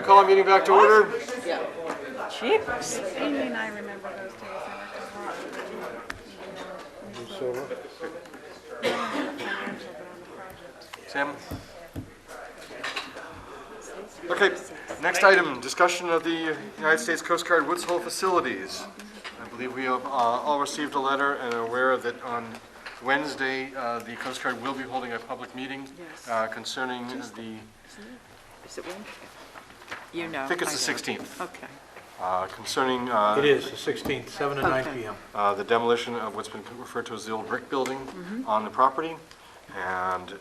we call our meeting back to order? Jeepers. Amy and I remember those days. I worked a lot with Sam? Okay, next item, discussion of the United States Coast Guard Woods Hole facilities. I believe we have all received a letter and are aware that on Wednesday, the Coast Guard will be holding a public meeting concerning the, Is it Wednesday? You know. I think it's the don't. 16th, Okay. concerning It is, the 16th, 7 to 9 Okay. p.m. the demolition of what's been referred to as the old brick building on the property. And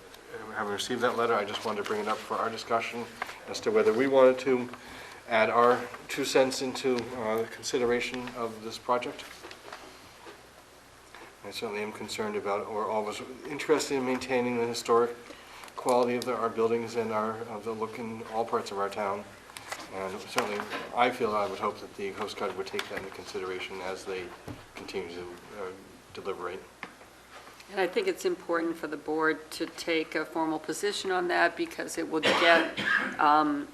having received that letter, I just wanted to bring it up for our discussion as to whether we wanted to add our 2 cents into consideration of this project. I certainly am concerned about, or always interested in maintaining the historic quality of our buildings and of the look in all parts of our town. And certainly, I would hope that the Coast Guard would take that into consideration as they continue to deliberate. And I think it's important for the board to take a formal position on that because it will get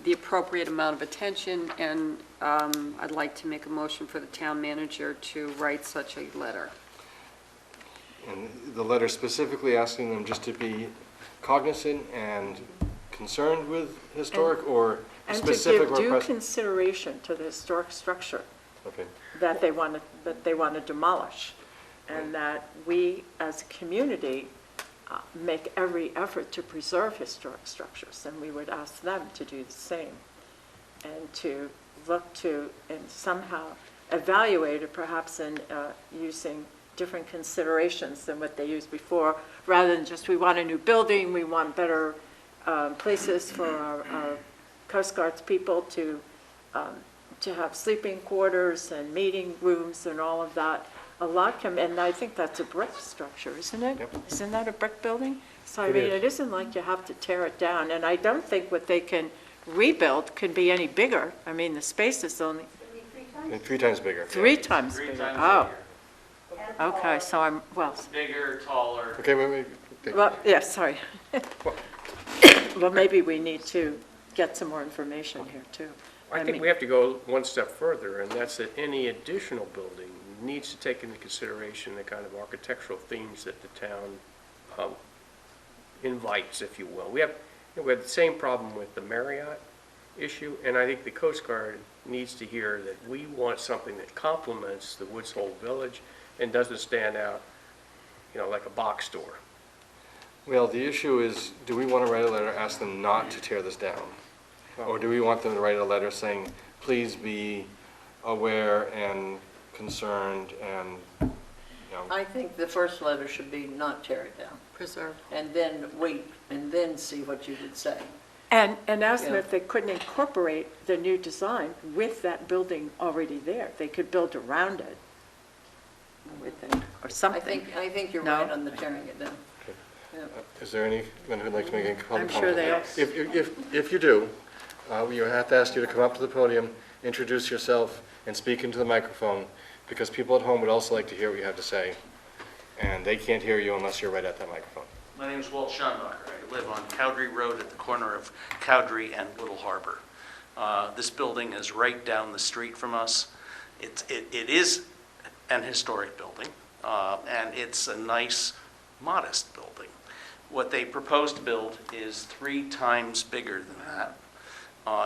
the appropriate amount of attention, and I'd like to make a motion for the town manager to write such a letter. And the letter specifically asking them just to be cognizant and concerned with historic or And to specific give due request? consideration to the historic structure Okay, that they want to demolish. And that we, as a community, make every effort to preserve historic structures. And we would ask them to do the same. And to look to and somehow evaluate it, perhaps in using different considerations than what they used before, rather than just, we want a new building, we want better places for our Coast Guard's people to have sleeping quarters and meeting rooms and all of that. A lot and I think that's a brick structure, isn't it? Yep. Isn't that a brick building? So I It mean, is. it isn't like you have to tear it down, and I don't think what they can rebuild can be any bigger. I mean, the space is only and 3 times bigger. 3 times Three bigger. times Oh, bigger. okay, so I'm, well, Bigger, taller. Okay, wait. Okay. well, yeah, sorry. Well, maybe we need to get some more information here, too. I think we have to go one step further, and that's that any additional building needs to take into consideration the kind of architectural themes that the town invites, if you will. We have the same problem with the Marriott issue, and I think the Coast Guard needs to hear that we want something that complements the Woods Hole Village and doesn't stand out, like a box store. Well, the issue is, do we want to write a letter, ask them not to tear this down? Or do we want them to write a letter saying, please be aware and concerned and, I think the first letter should be not tear it down, Preserve. and then wait, and then see what you would say. And ask them Yeah. if they couldn't incorporate the new design with that building already there. They could build around it, I would think. or something. I think you're No? right on the tearing it down. Yeah. is there anyone who'd like to make any comment? I'm sure they are. If you do, we have to ask you to come up to the podium, introduce yourself, and speak into the microphone, because people at home would also like to hear what you have to say, and they can't hear you unless you're right at that microphone. My name is Walt Schonbacher. I live on Cowdrey Road at the corner of Cowdrey and Little Harbor. This building is right down the street from us. It is an historic building, and it's a nice, modest building. What they propose to build is 3 times bigger than that.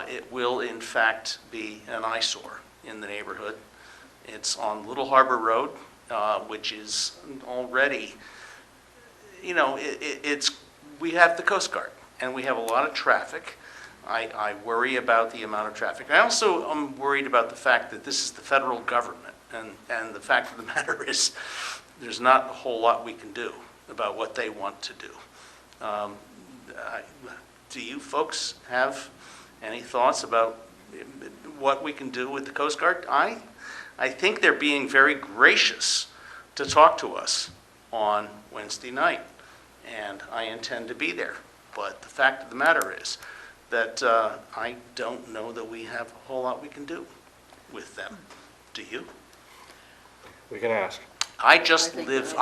It will, in fact, be an eyesore in the neighborhood. It's on Little Harbor Road, which is already, we have the Coast Guard, and we have a lot of traffic. I worry about the amount of traffic. I also am worried about the fact that this is the federal government, and the fact of the matter is, there's not a whole lot we can do about what they want to do. Do you folks have any thoughts about what we can do with the Coast Guard? I think they're being very gracious to talk to us on Wednesday night, and I intend to be there. But the fact of the matter is that I don't know that we have a whole lot we can do with them. Do you? We can ask. I just live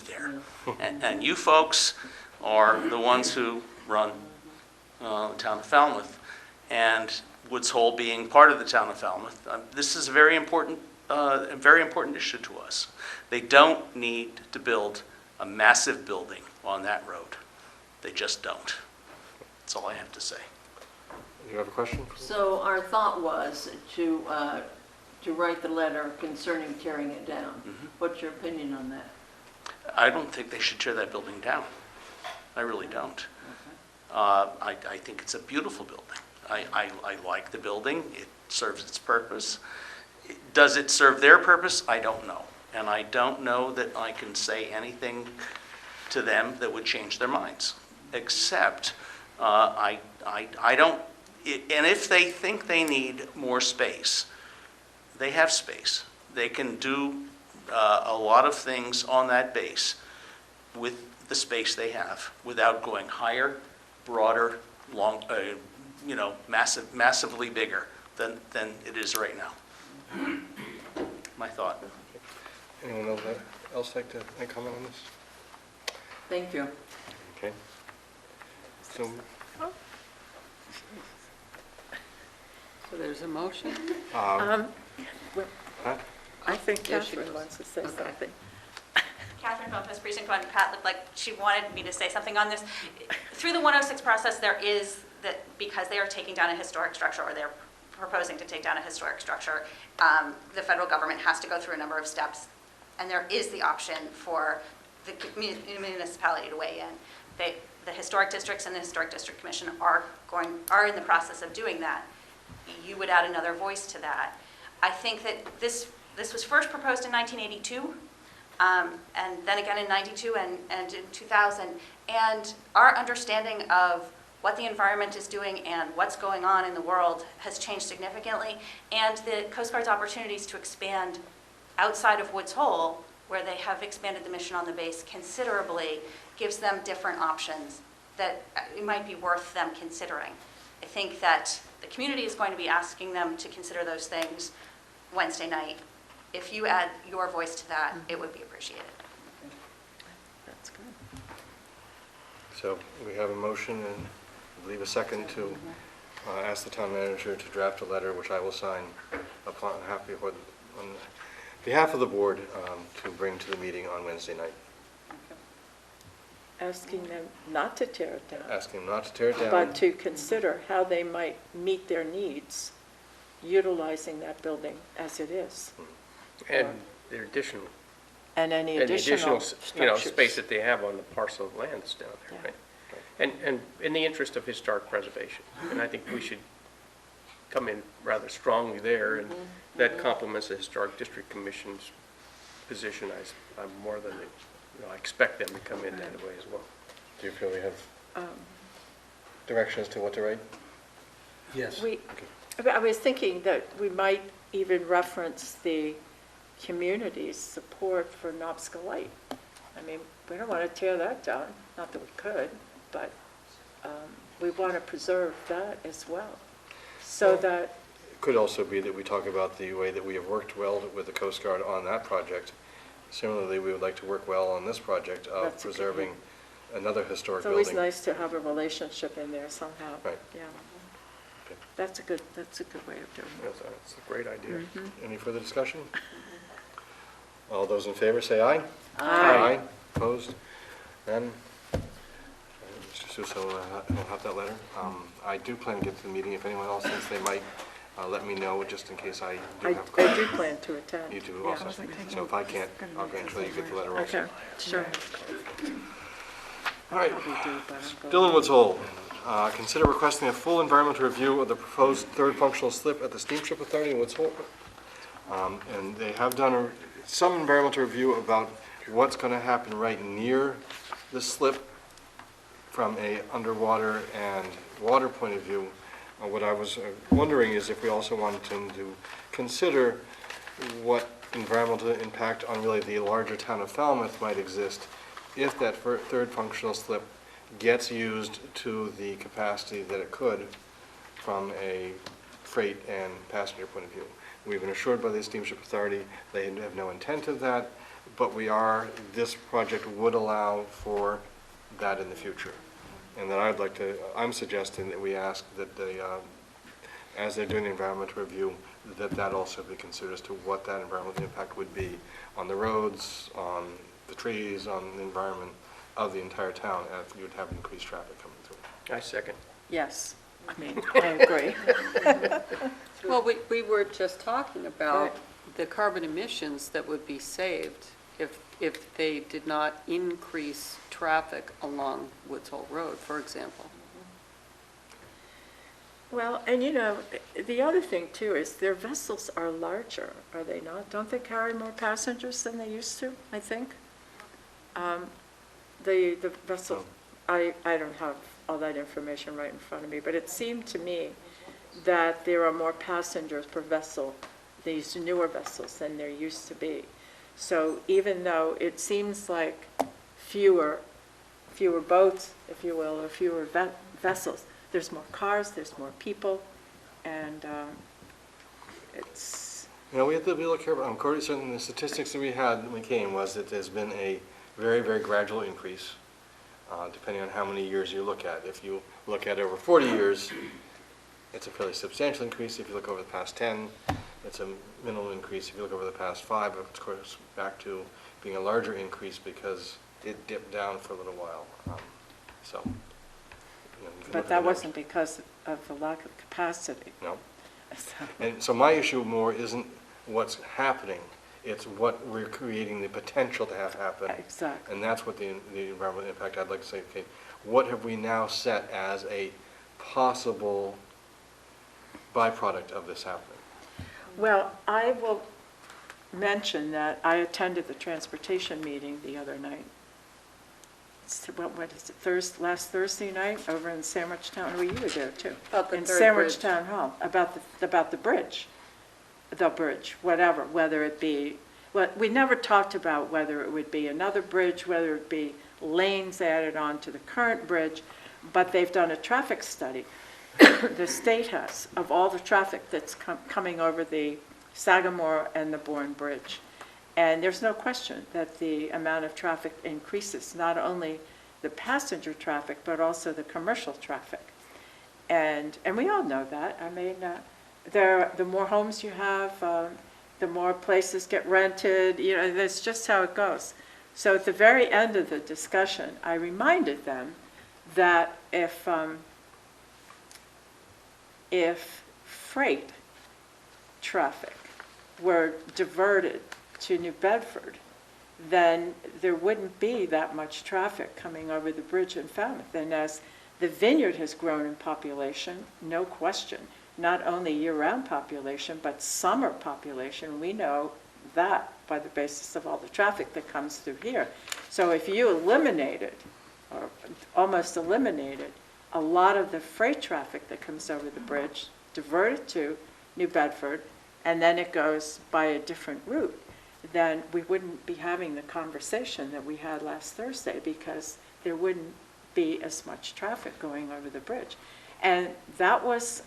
there. And you folks are the ones who run the town of Falmouth. and Woods Hole being part of the town of Falmouth, this is a very important issue to us. They don't need to build a massive building on that road. They just don't. That's all I have to say. You have a question? So our thought was to write the letter concerning tearing it down. Mm-hmm. What's your opinion on that? I don't think they should tear that building down. I really don't. I think it's a beautiful building. I like the building. It serves its purpose. Does it serve their purpose? I don't know. And I don't know that I can say anything to them that would change their minds, except I don't, and if they think they need more space, they have space. They can do a lot of things on that base with the space they have without going higher, broader, massively bigger than it is right now. My thought. Anyone else like to make a comment on this? Thank you. Okay. So, So there's a motion? huh? I think Yeah, she Catherine does. wants to say Okay. something. Catherine Bumpus, Precinct 1. Pat looked like she wanted me to say something on this. Through the 106 process, there is that because they are taking down a historic structure, or they're proposing to take down a historic structure, the federal government has to go through a number of steps, and there is the option for the municipality to weigh in. The historic districts and the Historic District Commission are in the process of doing that. You would add another voice to that. I think that this was first proposed in 1982, and then again in 92 and in 2000. And our understanding of what the environment is doing and what's going on in the world has changed significantly. And the Coast Guard's opportunities to expand outside of Woods Hole, where they have expanded the mission on the base considerably, gives them different options that it might be worth them considering. I think that the community is going to be asking them to consider those things Wednesday night. If you add your voice to that, it would be appreciated. That's good. So we have a motion and I believe a second to ask the town manager to draft a letter, which I will sign on behalf of the board to bring to the meeting on Wednesday night. Asking them not to tear it down, Asking them not to tear it down. but to consider how they might meet their needs utilizing that building as it is, And their additional, and any and the additional additional, structures. space that they have on the parcel of land that's down there, Yeah. right? And in the interest of historic preservation. And I think we should come in rather strongly there, and that complements the Historic District Commission's position. I'm more than, I expect them to come in that way as well. Do you feel we have direction as to what to write? Yes. I was thinking that we might even reference the community's support for Knobsco Light. I mean, we don't want to tear that down, not that we could, but we want to preserve that as well. So that, It could also be that we talk about the way that we have worked well with the Coast Guard on that project. Similarly, we would like to work well on this project of That's a good preserving another historic it's building. always nice to have a relationship in there somehow. Right. Yeah. Okay. That's a good way of doing it. That's a great idea. Any further discussion? All those in favor say aye. Aye. Opposed? None? Mr. Suso will have that letter. I do plan to get to the meeting. If anyone else thinks they might, let me know, just in case I do I have. do plan to attend. You do Yeah. also. So if I can't, I'll go ensure you get the letter also. Okay, sure. All right. Probably do, but I'll go. Dylan Woods Hole, consider requesting a full environmental review of the proposed third functional slip at the Steamship Authority in Woods Hole. And they have done some environmental review about what's going to happen right near the slip from a underwater and water point of view. What I was wondering is if we also wanted to consider what environmental impact on really the larger town of Falmouth might exist if that third functional slip gets used to the capacity that it could from a freight and passenger point of view. We've been assured by the Steamship Authority they have no intent of that, but this project would allow for that in the future. And that I'm suggesting that we ask that the as they're doing the environmental review, that also be considered as to what that environmental impact would be on the roads, on the trees, on the environment of the entire town, as you would have increased traffic coming through. I second. Yes, I mean, I agree. Well, we were just talking about Right. the carbon emissions that would be saved if they did not increase traffic along Woods Hole Road, for example. Well, and you know, the other thing too is their vessels are larger, are they not? Don't they carry more passengers than they used to, I think? The vessel, I don't have all that information right in front of me, but it seemed to me that there are more passengers per vessel, these newer vessels, than there used to be. So even though it seems like fewer boats, if you will, or fewer vessels, there's more cars, there's more people, and it's, You know, we have to be a little careful. According to the statistics that we had when we came was that there's been a very, very gradual increase, depending on how many years you look at. If you look at over 40 years, it's a fairly substantial increase. If you look over the past 10, it's a minimal increase. If you look over the past 5, of course, back to being a larger increase because it dipped down for a little while. So, you know, you can look but at that the numbers. wasn't because of the lack of capacity. No. So- And so my issue more isn't what's happening, it's what we're creating the potential to have happen. Exactly. And that's what the environmental impact, I'd like to say, okay, what have we now set as a possible byproduct of this happening? Well, I will mention that I attended the transportation meeting the other night. What is it, last Thursday night over in Sandwich Town, were you there too? About the In third Sandwich bridge. Town Hall, about the bridge, whether it be, well, we never talked about whether it would be another bridge, whether it be lanes added on to the current bridge, but they've done a traffic study, the state has, of all the traffic that's coming over the Sagamore and the Bourne Bridge. And there's no question that the amount of traffic increases, not only the passenger traffic, but also the commercial traffic. And we all know that. I mean, the more homes you have, the more places get rented, you know, that's just how it goes. So at the very end of the discussion, I reminded them that if freight traffic were diverted to New Bedford, then there wouldn't be that much traffic coming over the bridge in Falmouth. And as the vineyard has grown in population, no question, not only year-round population, but summer population, we know that by the basis of all the traffic that comes through here. So if you eliminated, or almost eliminated, a lot of the freight traffic that comes over the bridge, divert it to New Bedford, and then it goes by a different route, then we wouldn't be having the conversation that we had last Thursday, because there wouldn't be as much traffic going over the bridge. And that was,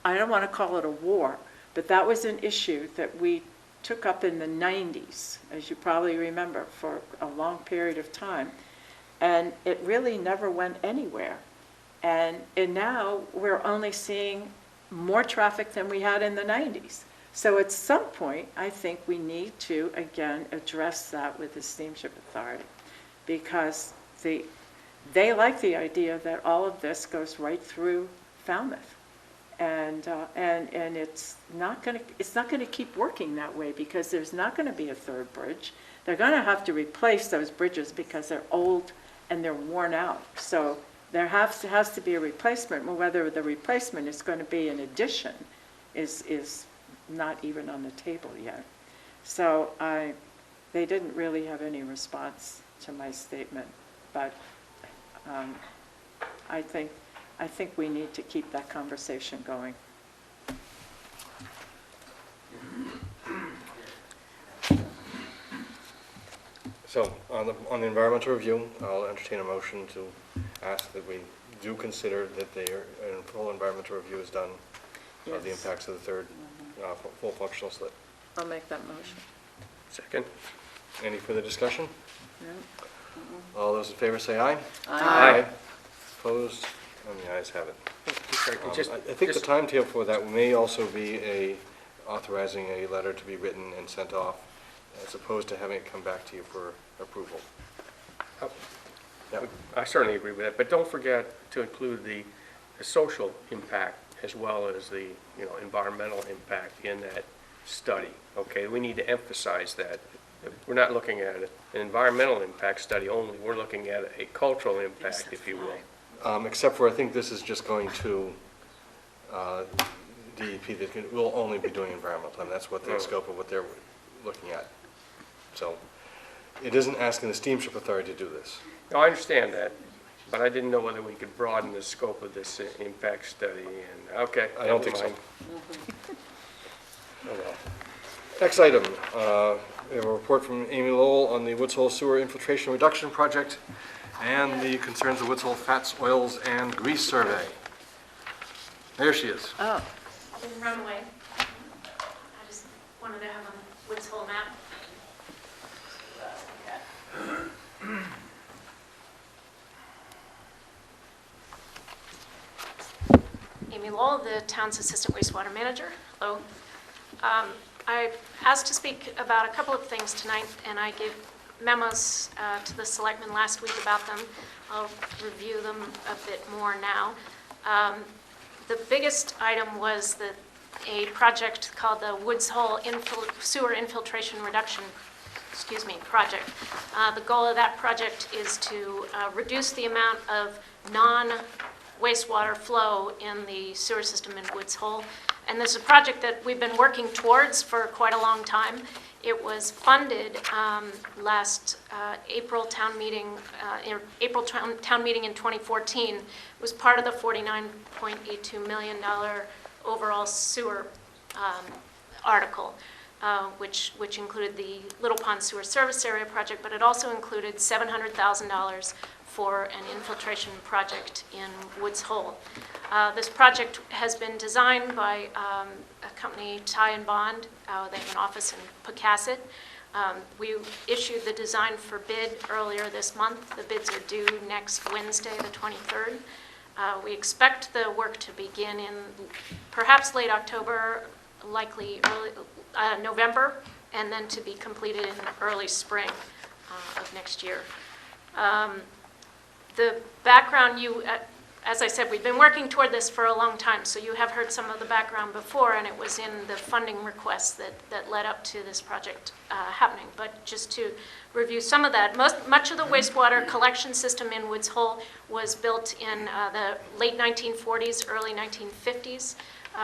I don't want to call it a war, but that was an issue that we took up in the 90s, as you probably remember, for a long period of time. And it really never went anywhere. And now we're only seeing more traffic than we had in the 90s. So at some point, I think we need to, again, address that with the Steamship Authority, because they like the idea that all of this goes right through Falmouth. And it's not going to keep working that way, because there's not going to be a third bridge. They're going to have to replace those bridges because they're old and they're worn out. So there has to be a replacement. Well, whether the replacement is going to be an addition is not even on the table yet. So they didn't really have any response to my statement, but I think we need to keep that conversation going. So on the environmental review, I'll entertain a motion to ask that we do consider that a full environmental review is done of the Yes. impacts of the third full functional slip. I'll make that motion. Second? Any further discussion? No? All those in favor say aye. Aye. Opposed? And the ayes guys have it. Just- I think the just- timetable for that may also be authorizing a letter to be written and sent off, as opposed to having it come back to you for approval. Yeah. I certainly agree with that, but don't forget to include the social impact as well as the, environmental impact in that study, okay? We need to emphasize that. We're not looking at an environmental impact study only, we're looking at a cultural impact, if you will. Except for, I think this is just going to DEP, that will only be doing environmental, and that's what the scope of what they're looking at. So it isn't asking the Steamship Authority to do this. No, I understand that, but I didn't know whether we could broaden the scope of this impact study, and, okay. I don't think never so. mind. Oh, well. Next item, we have a report from Amy Lowell on the Woods Hole Sewer Infiltration Reduction Project and the concerns of Woods Hole Fats, Oils, and Grease Survey. There she is. Oh, I didn't run away. I just wanted to have a Woods Hole map. Amy Lowell, the town's assistant wastewater manager. Hello. I asked to speak about a couple of things tonight, and I gave memos to the selectmen last week about them. I'll review them a bit more now. The biggest item was a project called the Woods Hole Sewer Infiltration Reduction project. The goal of that project is to reduce the amount of non-wastewater flow in the sewer system in Woods Hole. And this is a project that we've been working towards for quite a long time. It was funded last April town meeting in 2014. It was part of the $49.82 million overall sewer article, which included the Little Pond Sewer Service Area project, but it also included $700,000 for an infiltration project in Woods Hole. This project has been designed by a company, Ty and Bond. They have an office in Pocasset. We issued the design for bid earlier this month. The bids are due next Wednesday, the 23rd. We expect the work to begin in perhaps late October, likely early November, and then to be completed in early spring of next year. The background, as I said, we've been working toward this for a long time, so you have heard some of the background before, and it was in the funding request that led up to this project happening. But just to review some of that, much of the wastewater collection system in Woods Hole was built in the late 1940s, early 1950s.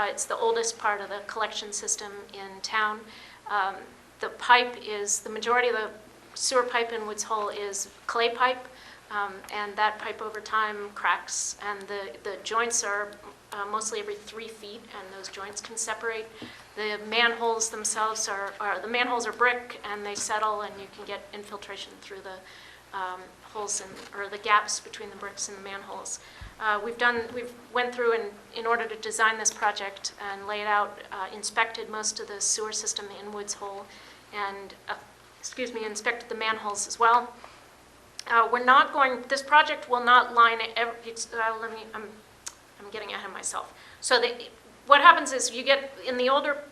It's the oldest part of the collection system in town. The majority of the sewer pipe in Woods Hole is clay pipe. And that pipe over time cracks, and the joints are mostly every 3 feet, and those joints can separate. The manholes themselves are brick, and they settle, and you can get infiltration through the holes or the gaps between the bricks and the manholes. We've went through and in order to design this project and lay it out, inspected most of the sewer system in Woods Hole, and inspected the manholes as well. This project will not line I'm getting ahead of myself. So what happens is you get, in the older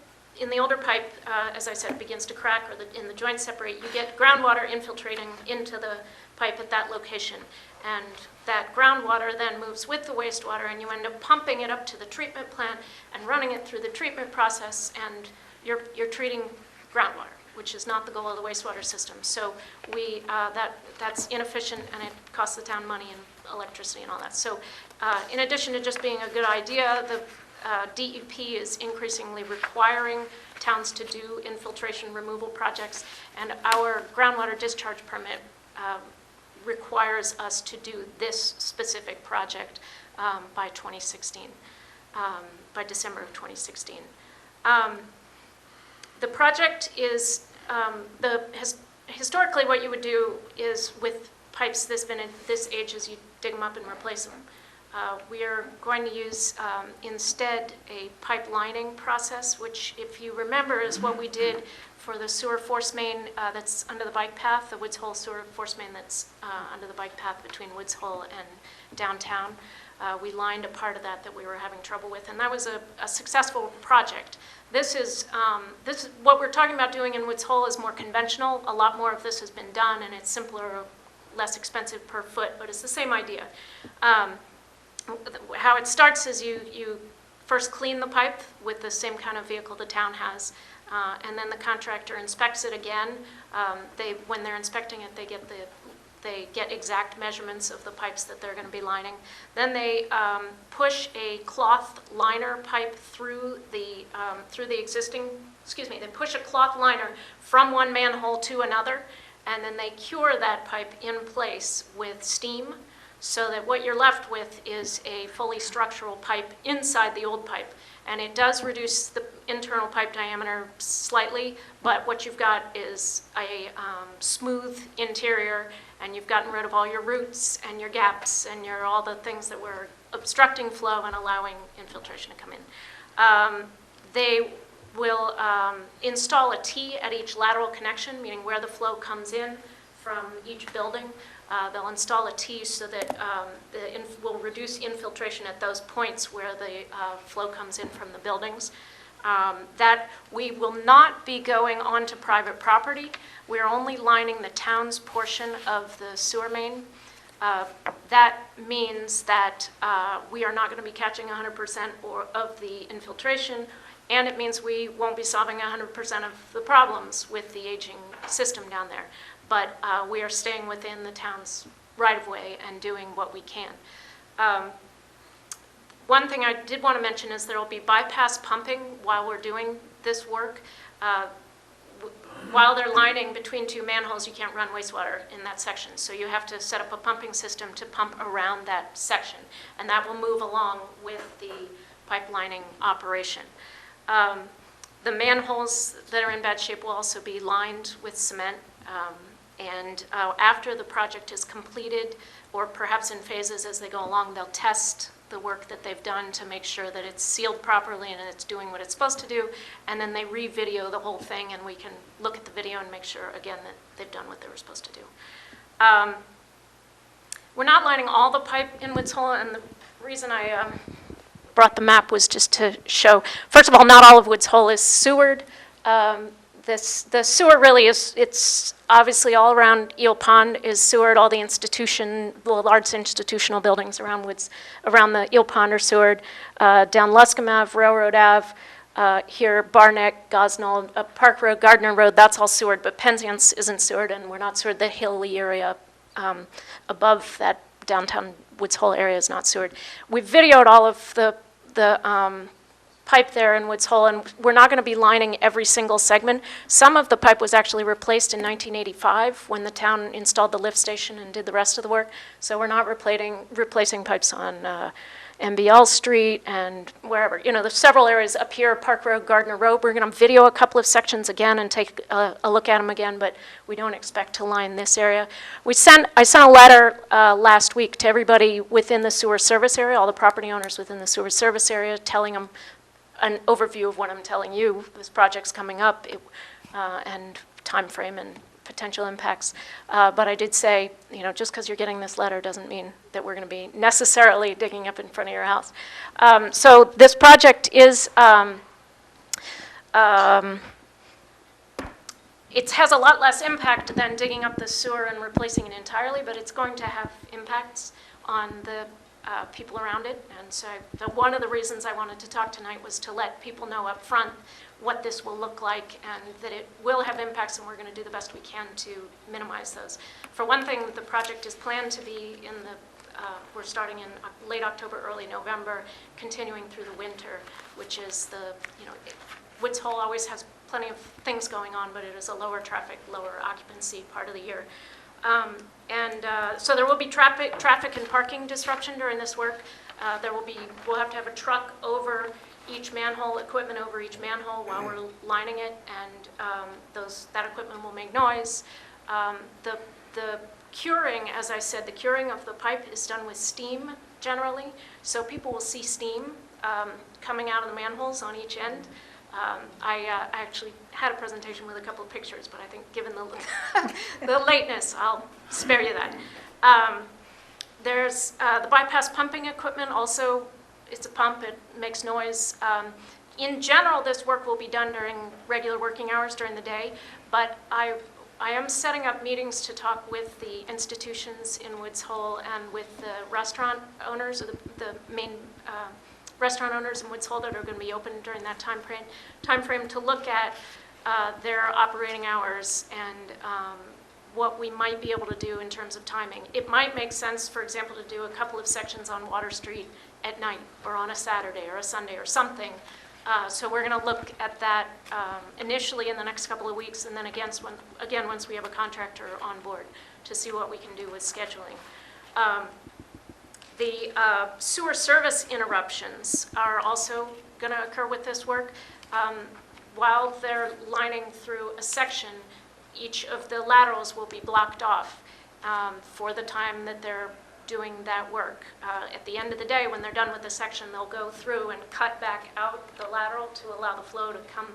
pipe, as I said, begins to crack or in the joints separate, you get groundwater infiltrating into the pipe at that location. And that groundwater then moves with the wastewater, and you end up pumping it up to the treatment plant and running it through the treatment process, and you're treating groundwater, which is not the goal of the wastewater system. So that's inefficient, and it costs the town money and electricity and all that. So in addition to just being a good idea, the DEP is increasingly requiring towns to do infiltration removal projects, and our groundwater discharge permit requires us to do this specific project by 2016, by December of 2016. The project is, historically what you would do is with pipes this age is you dig them up and replace them. We are going to use instead a pipe lining process, which if you remember is what we did for the sewer force main that's under the bike path, the Woods Hole sewer force main that's under the bike path between Woods Hole and downtown. We lined a part of that we were having trouble with, and that was a successful project. This is what we're talking about doing in Woods Hole is more conventional. A lot more of this has been done, and it's simpler, less expensive per foot, but it's the same idea. How it starts is you first clean the pipe with the same kind of vehicle the town has, and then the contractor inspects it again. When they're inspecting it, they get exact measurements of the pipes that they're going to be lining. Then they push a cloth liner pipe through the existing, they push a cloth liner from one manhole to another, and then they cure that pipe in place with steam, so that what you're left with is a fully structural pipe inside the old pipe. And it does reduce the internal pipe diameter slightly, but what you've got is a smooth interior, and you've gotten rid of all your roots and your gaps and all the things that were obstructing flow and allowing infiltration to come in. They will install a T at each lateral connection, meaning where the flow comes in from each building. They'll install a T so that will reduce infiltration at those points where the flow comes in from the buildings. That we will not be going onto private property. We're only lining the town's portion of the sewer main. That means that we are not going to be catching 100% of the infiltration, and it means we won't be solving 100% of the problems with the aging system down there. But we are staying within the town's right-of-way and doing what we can. One thing I did want to mention is there will be bypass pumping while we're doing this work. While they're lining between two manholes, you can't run wastewater in that section. So you have to set up a pumping system to pump around that section. And that will move along with the pipelining operation. The manholes that are in bad shape will also be lined with cement. After the project is completed, or perhaps in phases as they go along, they'll test the work that they've done to make sure that it's sealed properly and it's doing what it's supposed to do, and then they re-video the whole thing, and we can look at the video and make sure, again, that they've done what they were supposed to do. We're not lining all the pipe in Woods Hole, and the reason I brought the map was just to show, first of all, not all of Woods Hole is sewered. The sewer really it's obviously all around Eel Pond is sewered. All the large institutional buildings around the Eel Pond are sewered. Down Luscombe Ave, Railroad Ave, here Barneck, Gosnell, Park Road, Gardner Road, that's all sewered, but Penzance isn't sewered, and we're not sewered. The hilly area above that downtown Woods Hole area is not sewered. We've videoed all of the pipe there in Woods Hole, and we're not going to be lining every single segment. Some of the pipe was actually replaced in 1985 when the town installed the lift station and did the rest of the work. So we're not replacing pipes on MBL Street and wherever. There's several areas up here, Park Road, Gardner Road. We're going to video a couple of sections again and take a look at them again, but we don't expect to line this area. I sent a letter last week to everybody within the sewer service area, all the property owners within the sewer service area, telling them an overview of what I'm telling you. This project's coming up, and time frame and potential impacts. But I did say, just because you're getting this letter doesn't mean that we're going to be necessarily digging up in front of your house. So this project is, it has a lot less impact than digging up the sewer and replacing it entirely, but it's going to have impacts on the people around it. And so one of the reasons I wanted to talk tonight was to let people know up front what this will look like, and that it will have impacts, and we're going to do the best we can to minimize those. For one thing, the project is planned to be we're starting in late October, early November, continuing through the winter, which is Woods Hole always has plenty of things going on, but it is a lower traffic, lower occupancy part of the year. So there will be traffic and parking disruption during this work. We'll have to have a truck over each manhole, equipment over each manhole while we're lining it, and that equipment will make noise. The curing, as I said, the curing of the pipe is done with steam generally, so people will see steam coming out of the manholes on each end. I actually had a presentation with a couple of pictures, but I think given the, the lateness, I'll spare you that. There's the bypass pumping equipment also. It's a pump, it makes noise. In general, this work will be done during regular working hours during the day, but I am setting up meetings to talk with the institutions in Woods Hole and with the restaurant owners, or the main restaurant owners in Woods Hole that are going to be open during that time frame to look at their operating hours and what we might be able to do in terms of timing. It might make sense, for example, to do a couple of sections on Water Street at night or on a Saturday or a Sunday or something. So we're going to look at that initially in the next couple of weeks, and then again once we have a contractor on board to see what we can do with scheduling. The sewer service interruptions are also going to occur with this work. While they're lining through a section, each of the laterals will be blocked off for the time that they're doing that work. At the end of the day, when they're done with the section, they'll go through and cut back out the lateral to allow the flow to come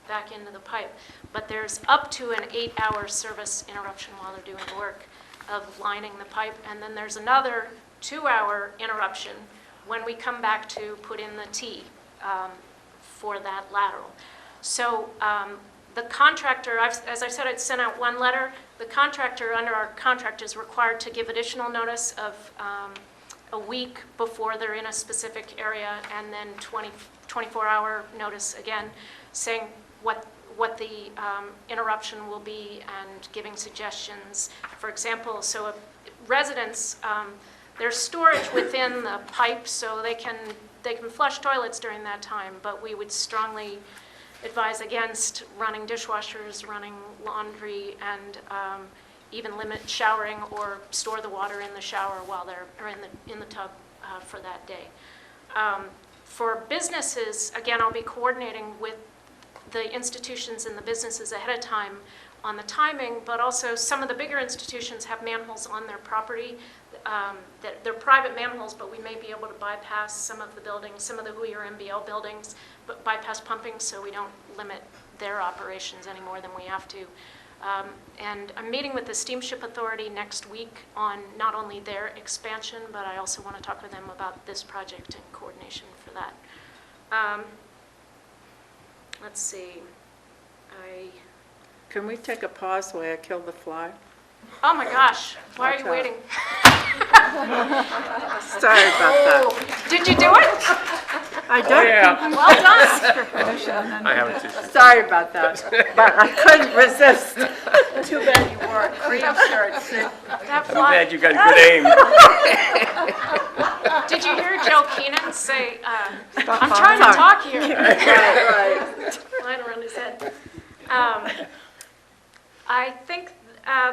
back into the pipe. But there's up to an 8-hour service interruption while they're doing the work of lining the pipe. And then there's another 2-hour interruption when we come back to put in the T for that lateral. So the contractor, as I said, I'd sent out one letter. The contractor, under our contract, is required to give additional notice of a week before they're in a specific area, and then 24-hour notice again, saying what the interruption will be and giving suggestions. For example, so residents, there's storage within the pipe, so they can flush toilets during that time, but we would strongly advise against running dishwashers, running laundry, and even limit showering or store the water in the shower while they're or in the tub for that day. For businesses, again, I'll be coordinating with the institutions and the businesses ahead of time on the timing, but also some of the bigger institutions have manholes on their property. They're private manholes, but we may be able to bypass some of the buildings, some of the WHOI or MBL buildings, but bypass pumping so we don't limit their operations any more than we have to. And I'm meeting with the Steamship Authority next week on not only their expansion, but I also want to talk with them about this project and coordination for that. Let's see. Can we take a pause while I kill the fly? Oh my gosh, why are you Watch out. waiting? Sorry about that. Oh, did you do it? I did. Oh, yeah. Well done. I have it too. Sorry about that, but I couldn't resist. Too bad you wore a cream shirt, Sue. That I'm fly. glad you got good aim. Did you hear Joe Keenan say, I'm trying to talk here? Right. Flying around his head. I think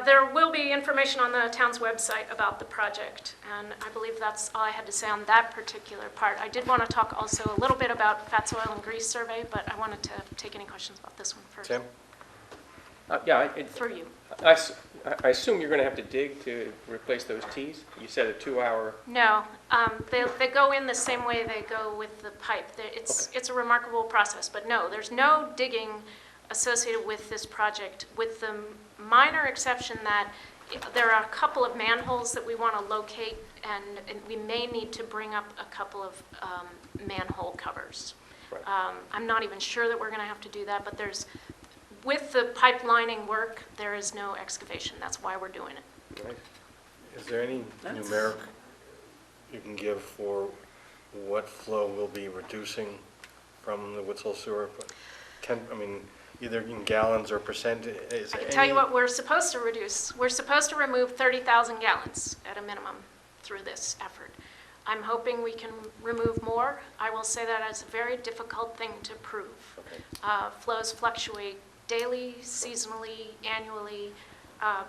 there will be information on the town's website about the project, and I believe that's all I had to say on that particular part. I did want to talk also a little bit about fats, oil, and grease survey, but I wanted to take any questions about this one first. Tim? Yeah, Through you. I assume you're going to have to dig to replace those Ts? You said a 2-hour. No, they go in the same way they go with the pipe. It's a remarkable process, but no, there's no digging associated with this project, with the minor exception that there are a couple of manholes that we want to locate, and we may need to bring up a couple of manhole covers. Right. I'm not even sure that we're going to have to do that, but with the pipelining work, there is no excavation. That's why we're doing it. Right. Is there any numeric you can give for what flow will be reducing from the Woods Hole sewer? Either in gallons or percent? I can tell you what we're supposed to reduce. We're supposed to remove 30,000 gallons at a minimum through this effort. I'm hoping we can remove more. I will say that it's a very difficult thing to prove. Okay. Flows fluctuate daily, seasonally, annually,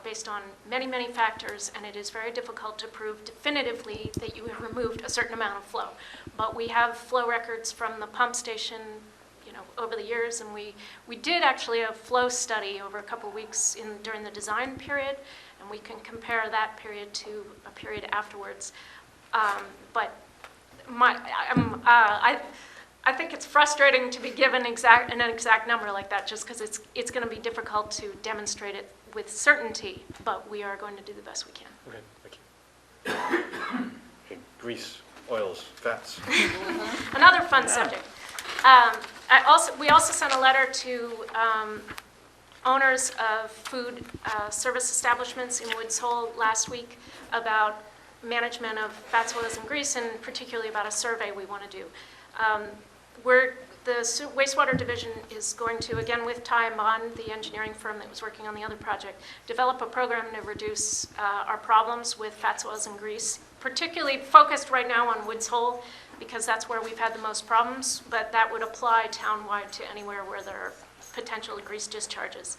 based on many, many factors, and it is very difficult to prove definitively that you have removed a certain amount of flow. But we have flow records from the pump station, over the years, and we did actually a flow study over a couple of weeks during the design period, and we can compare that period to a period afterwards. But I think it's frustrating to be given an exact number like that, just because it's going to be difficult to demonstrate it with certainty, but we are going to do the best we can. Okay, thank you. Okay, grease, oils, fats. Another fun subject. We also sent a letter to owners of food service establishments in Woods Hole last week about management of fats, oils, and grease, and particularly about a survey we want to do. The wastewater division is going to, again with Ty and Bond, the engineering firm that was working on the other project, develop a program to reduce our problems with fats, oils, and grease, particularly focused right now on Woods Hole, because that's where we've had the most problems, but that would apply townwide to anywhere where there are potential grease discharges.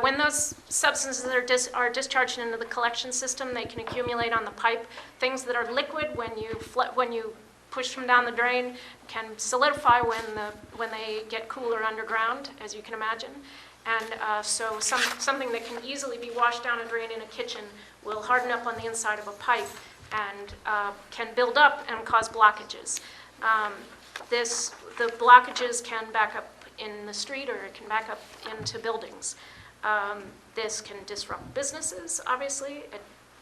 When those substances are discharged into the collection system, they can accumulate on the pipe. Things that are liquid when you push them down the drain can solidify when they get cooler underground, as you can imagine. And so something that can easily be washed down a drain in a kitchen will harden up on the inside of a pipe and can build up and cause blockages. The blockages can back up in the street, or it can back up into buildings. This can disrupt businesses, obviously,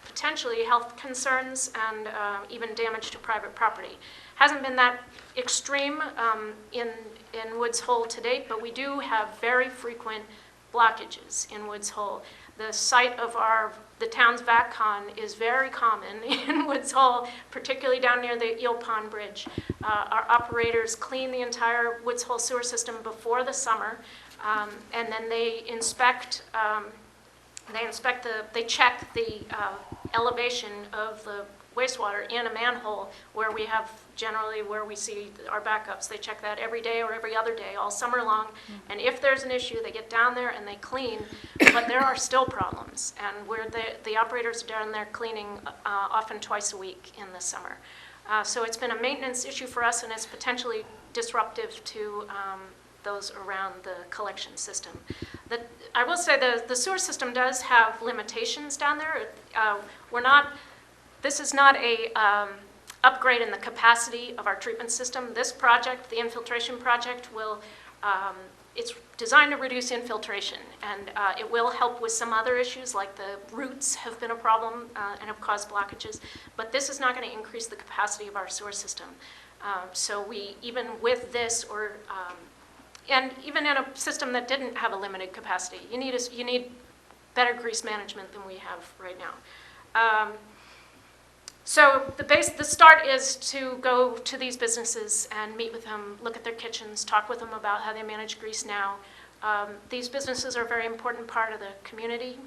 potentially health concerns, and even damage to private property. Hasn't been that extreme in Woods Hole to date, but we do have very frequent blockages in Woods Hole. The site of the town's VACCON is very common in Woods Hole, particularly down near the Eel Pond Bridge. Our operators clean the entire Woods Hole sewer system before the summer, and then they check the elevation of the wastewater in a manhole where we see our backups. They check that every day or every other day all summer long, and if there's an issue, they get down there and they clean, but there are still problems, and the operators are down there cleaning often twice a week in the summer. So it's been a maintenance issue for us, and it's potentially disruptive to those around the collection system. I will say the sewer system does have limitations down there. This is not a upgrade in the capacity of our treatment system. This project, the infiltration project, it's designed to reduce infiltration, and it will help with some other issues, like the roots have been a problem and have caused blockages, but this is not going to increase the capacity of our sewer system. So even with this, and even in a system that didn't have a limited capacity, you need better grease management than we have right now. So the start is to go to these businesses and meet with them, look at their kitchens, talk with them about how they manage grease now. These businesses are a very important part of the community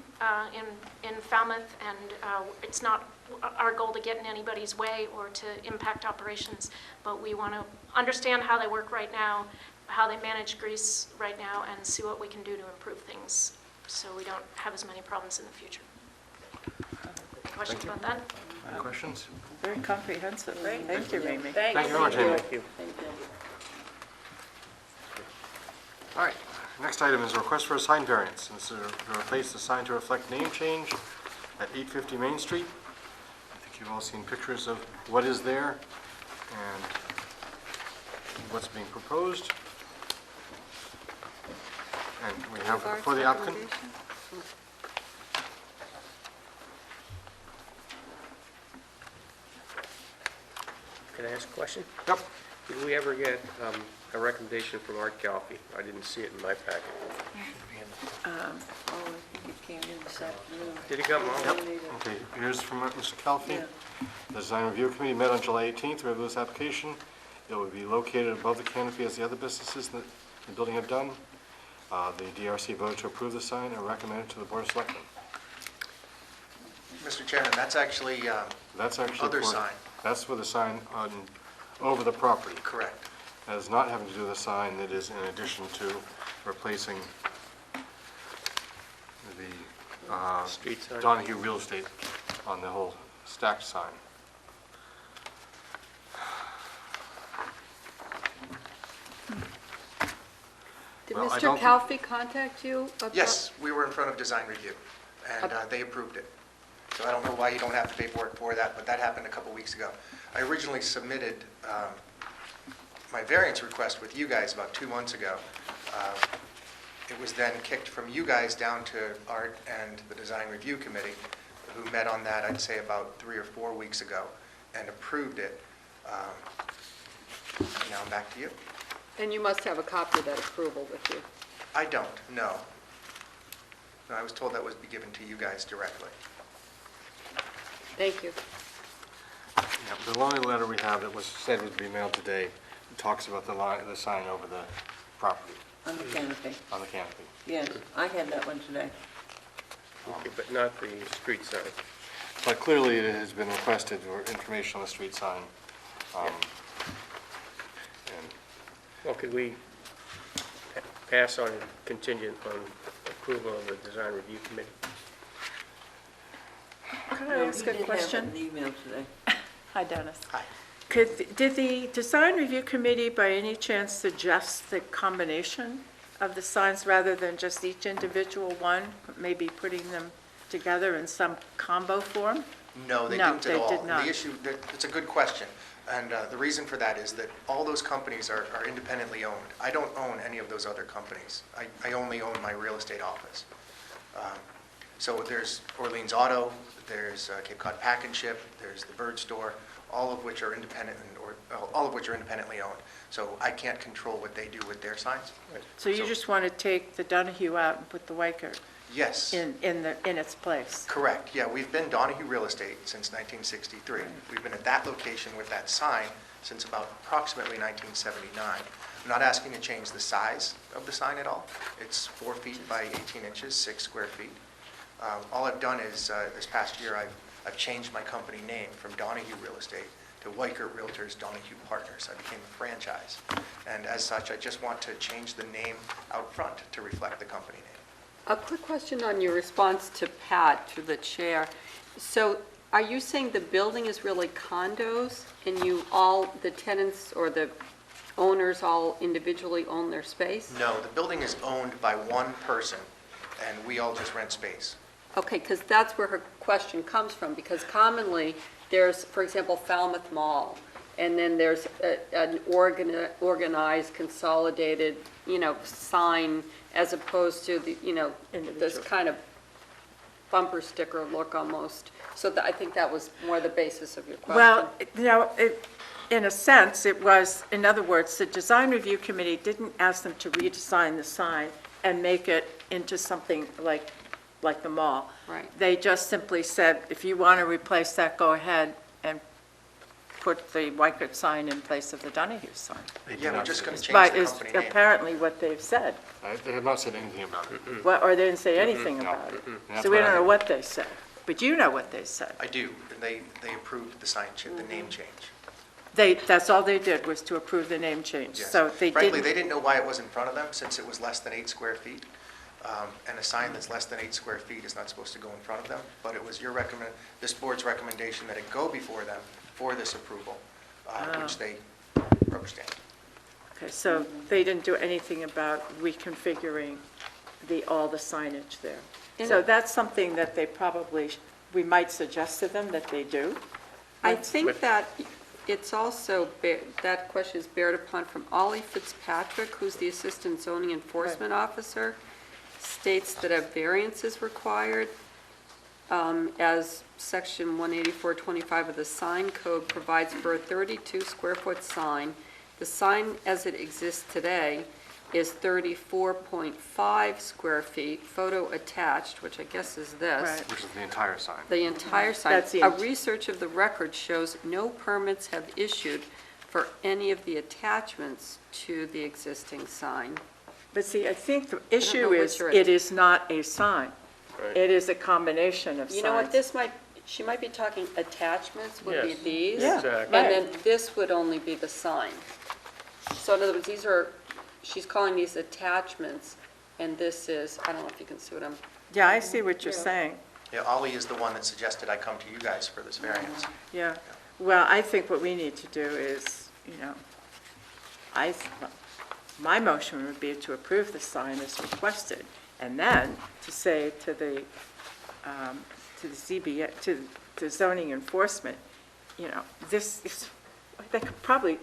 in Falmouth, and it's not our goal to get in anybody's way or to impact operations, but we want to understand how they work right now, how they manage grease right now, and see what we can do to improve things so we don't have as many problems in the future. Questions about that? Any questions? Very comprehensive. Thank you, Amy. Thank you very much, Amy. Thank you. All right, next item is a request for a sign variance. This is to replace the sign to reflect name change at 850 Main Street. I think you've all seen pictures of what is there and what's being proposed. And we have for the applicant. Can I ask a question? Yep. Did we ever get a recommendation from Art Calfee? I didn't see it in my packet. Did it come out? Yep. Okay, here's from Mr. Calfee. The design review committee met on July 18th to review this application. It will be located above the canopy as the other businesses in the building have done. The DRC voted to approve the sign and recommend it to the Board of Selectmen. Mr. Chairman, that's actually other sign. That's for the sign over the property. Correct. That is not having to do with the sign. That is in addition to replacing the Street sign? Donahue Real Estate on the whole stacked sign. Did Well, I Mr. don't- Calfee contact you about? Yes, we were in front of design review, and they approved it. So I don't know why you don't have the paperwork for that, but that happened a couple weeks ago. I originally submitted my variance request with you guys about 2 months ago. It was then kicked from you guys down to Art and the Design Review Committee, who met on that, I'd say, about 3 or 4 weeks ago, and approved it. Now I'm back to you. And you must have a copy of that approval with you. I don't, no. No, I was told that was be given to you guys directly. Thank you. Yeah, the only letter we have that was said would be mailed today talks about the sign over the property, On the canopy. on the canopy. Yes, I had that one today. Okay, but not the street sign. But clearly it has been requested for information on the street sign. And Well, could we pass on contingent on approval of the Design Review Committee? Could I ask a question? He did have an email today. Hi, Dennis. Hi. Did the Design Review Committee by any chance suggest the combination of the signs rather than just each individual one, maybe putting them together in some combo form? No, they No, didn't they at all. did not. The issue, it's a good question, and the reason for that is that all those companies are independently owned. I don't own any of those other companies. I only own my real estate office. So there's Orleans Auto, there's Cape Cod Pack and Ship, there's the Bird Store, all of which are independent, all of which are independently owned. So I can't control what they do with their signs. So you just want to take the Donahue out and put the Weicker Yes. in its place? Correct, yeah, we've been Donahue Real Estate since 1963. We've been at that location with that sign since about approximately 1979. I'm not asking to change the size of the sign at all. It's 4 feet by 18 inches, 6 square feet. All I've done is, this past year, I've changed my company name from Donahue Real Estate to Weicker Realtors Donahue Partners. I became a franchise. And as such, I just want to change the name out front to reflect the company name. A quick question on your response to Pat, to the chair. So are you saying the building is really condos, and you all, the tenants or the owners all individually own their space? No, the building is owned by one person, and we all just rent space. Okay, because that's where her question comes from, because commonly, there's, for example, Falmouth Mall, and then there's an organized, consolidated, sign, as opposed to the, this Individual. kind of bumper sticker look almost. So I think that was more the basis of your question. Well, in a sense, it was, in other words, the Design Review Committee didn't ask them to redesign the sign and make it into something like the mall. Right. They just simply said, if you want to replace that, go ahead and put the Weicker sign in place of the Donahue sign. they did Yeah, we're not just say- going to But change the is company name. apparently what they've said. They have not said anything about it. Well, or they didn't say anything No. about it. And that's So we why I don't know think- what they said. But you know what they said. I do, and they approved the sign, the name change. That's all they did, was to approve the name change. Yes. So they Frankly, didn't. they didn't know why it was in front of them, since it was less than 8 square feet. And a sign that's less than 8 square feet is not supposed to go in front of them. But it was this board's recommendation that it go before them for this approval, which they rubber stamped. Okay, so they didn't do anything about reconfiguring all the signage there. So that's something that they probably, we might suggest to them that they do. I think that it's also, that question is bared upon from Ollie Fitzpatrick, who's the Assistant Zoning Enforcement Officer, states that a variance is required, as Section 18425 of the sign code provides for a 32-square-foot sign. The sign as it exists today is 34.5 square feet, photo attached, which I guess is this. Right. Which is the entire sign. The entire sign. That's the A research of the record shows no permits have issued for any of the attachments to the existing sign. But see, I think the issue which is, you're- it is not a sign. Right. It is a combination of signs. You know what, she might be talking attachments would be Yes. these. Yeah. Exactly. And then this would only be the sign. So in other words, she's calling these attachments, and this is, I don't know if you can see what I'm, Yeah, I see what you're saying. Yeah, Ollie is the one that suggested I come to you guys for this variance. Yeah. Well, I think what we need to do is, my motion would be to approve the sign as requested, and then to say to the ZBA, to zoning enforcement, this is, they could probably,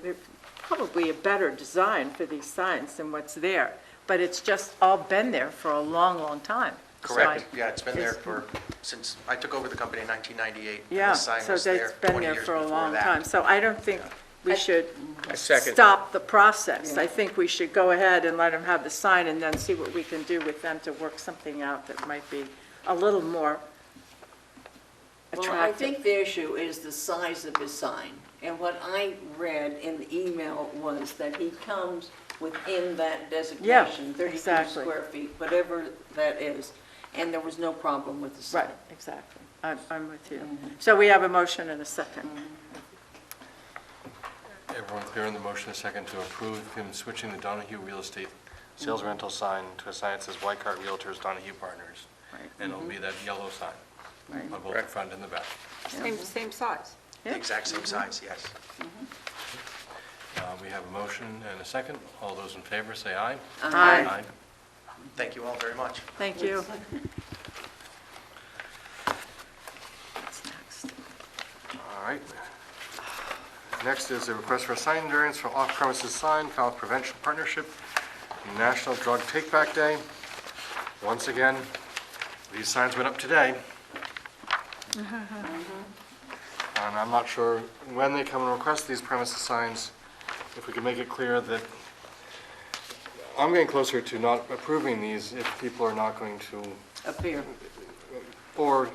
probably a better design for these signs than what's there, but it's just all been there for a long, long time. Correct. Sign. Yeah, it's been there since I took over the company in 1998. and the sign was there So it's been 20 there years for a before long that. time. So I don't think we should I second. stop the process. I think we should go ahead and let them have the sign and then see what we can do with them to work something out that might be a little more Well, I attractive. think the issue is the size of his sign. And what I read in the email was that he comes within that designation, 32 exactly. square feet, whatever that is, and there was no problem with the sign. Right, exactly. I'm with you. So we have a motion and a second. Everyone clear on the motion, a second to approve him switching the Donahue Real Estate sales rental sign to a sign that says Wycart Realtors Donahue Partners. Right. And it'll be that yellow sign Right. on both the front and the back. Same size. The exact same size, yes. We have a motion and a second. All those in favor say aye. Aye. Thank you all very much. Thank you. What's next? All right. Next is a request for a sign variance for off-premises sign, Falmouth Prevention Partnership, National Drug Take-Back Day. Once again, these signs went up today. And I'm not sure when they come and request these premises signs, if we can make it clear that I'm getting closer to not approving these if people are not going to, Up here. or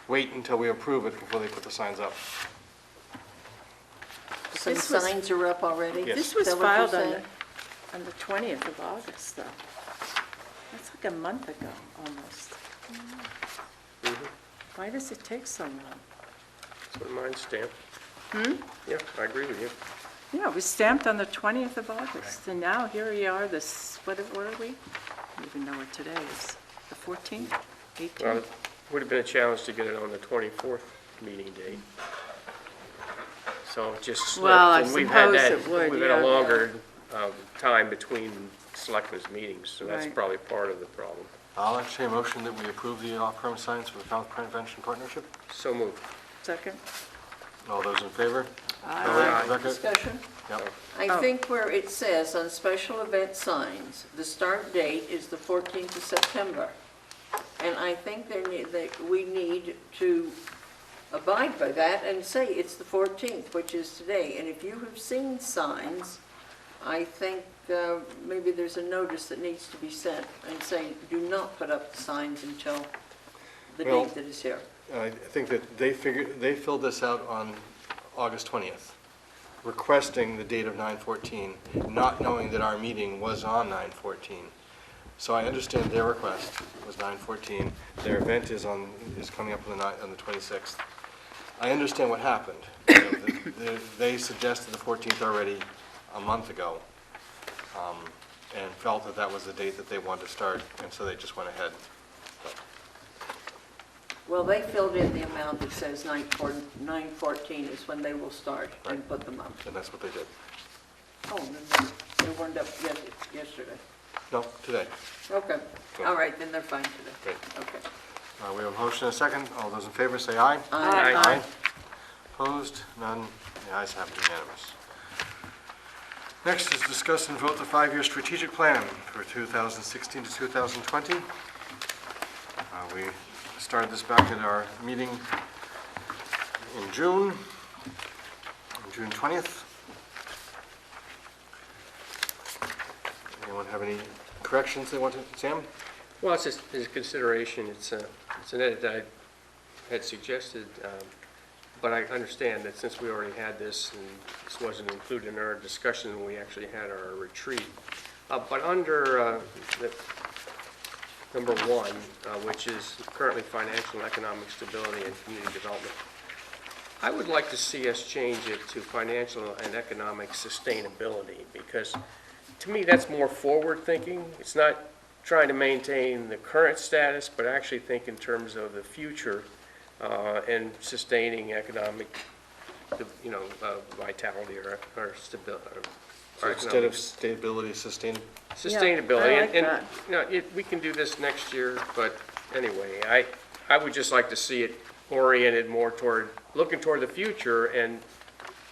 wait until we approve it before they put the signs up. Some This was- signs are up already? Yes. This was Is that what you filed on said? the 20th of August, though. That's like a month ago, almost. Why does it take so long? That's what mine's stamped. Yeah, I agree with you. Yeah, it was stamped on the 20th of August, and now here we are, this, what are we? I don't even know what today is, the 14th, Well, 18th? it would have been a challenge to get it on the 24th meeting date. So it just slipped. Well, I and we've had suppose that- it would, We've had yeah. a longer time between selectmen's meetings, so that's Right. probably part of the problem. I'll entertain a motion that we approve the off-premise signs for the Falmouth Prevention Partnership. So moved. Second? All those in favor? Aye. Rebecca? Discussion? Yep. I Oh. think where it says on special event signs, the start date is the 14th of September. And I think that we need to abide by that and say it's the 14th, which is today. And if you have seen signs, I think maybe there's a notice that needs to be sent and say, do not put up the signs until the Well- date that is here. I think that they filled this out on August 20th, requesting the date of 9/14, not knowing that our meeting was on 9/14. So I understand their request was 9/14. Their event is coming up on the 26th. I understand what happened. You know, they suggested the 14th already a month ago, and felt that that was the date that they wanted to start, and so they just went ahead. Well, they filled in the amount that says 9/14 is when they will start and Right. put them up. And that's what they did. Oh, then they weren't up yesterday. No, today. Okay, all right, then they're fine today. Great. Okay. We have a motion and a second. All those in favor say aye. Aye. Opposed? None. The ayes have it, unanimous. Next is discuss and vote the 5-year strategic plan for 2016 to 2020. We started this back at our meeting in June, on June 20th. Anyone have any corrections they want to, Sam? Well, it's just a consideration. It's an edit that I had suggested, but I understand that since we already had this, and this wasn't included in our discussion when we actually had our retreat. But under number 1, which is currently financial and economic stability and community development, I would like to see us change it to financial and economic sustainability, because to me, that's more forward-thinking. It's not trying to maintain the current status, but actually think in terms of the future and sustaining economic, vitality or stability. So instead of stability, Sustainability. Yeah, I like And, that. we can do this next year, but anyway, I would just like to see it oriented more toward, looking toward the future and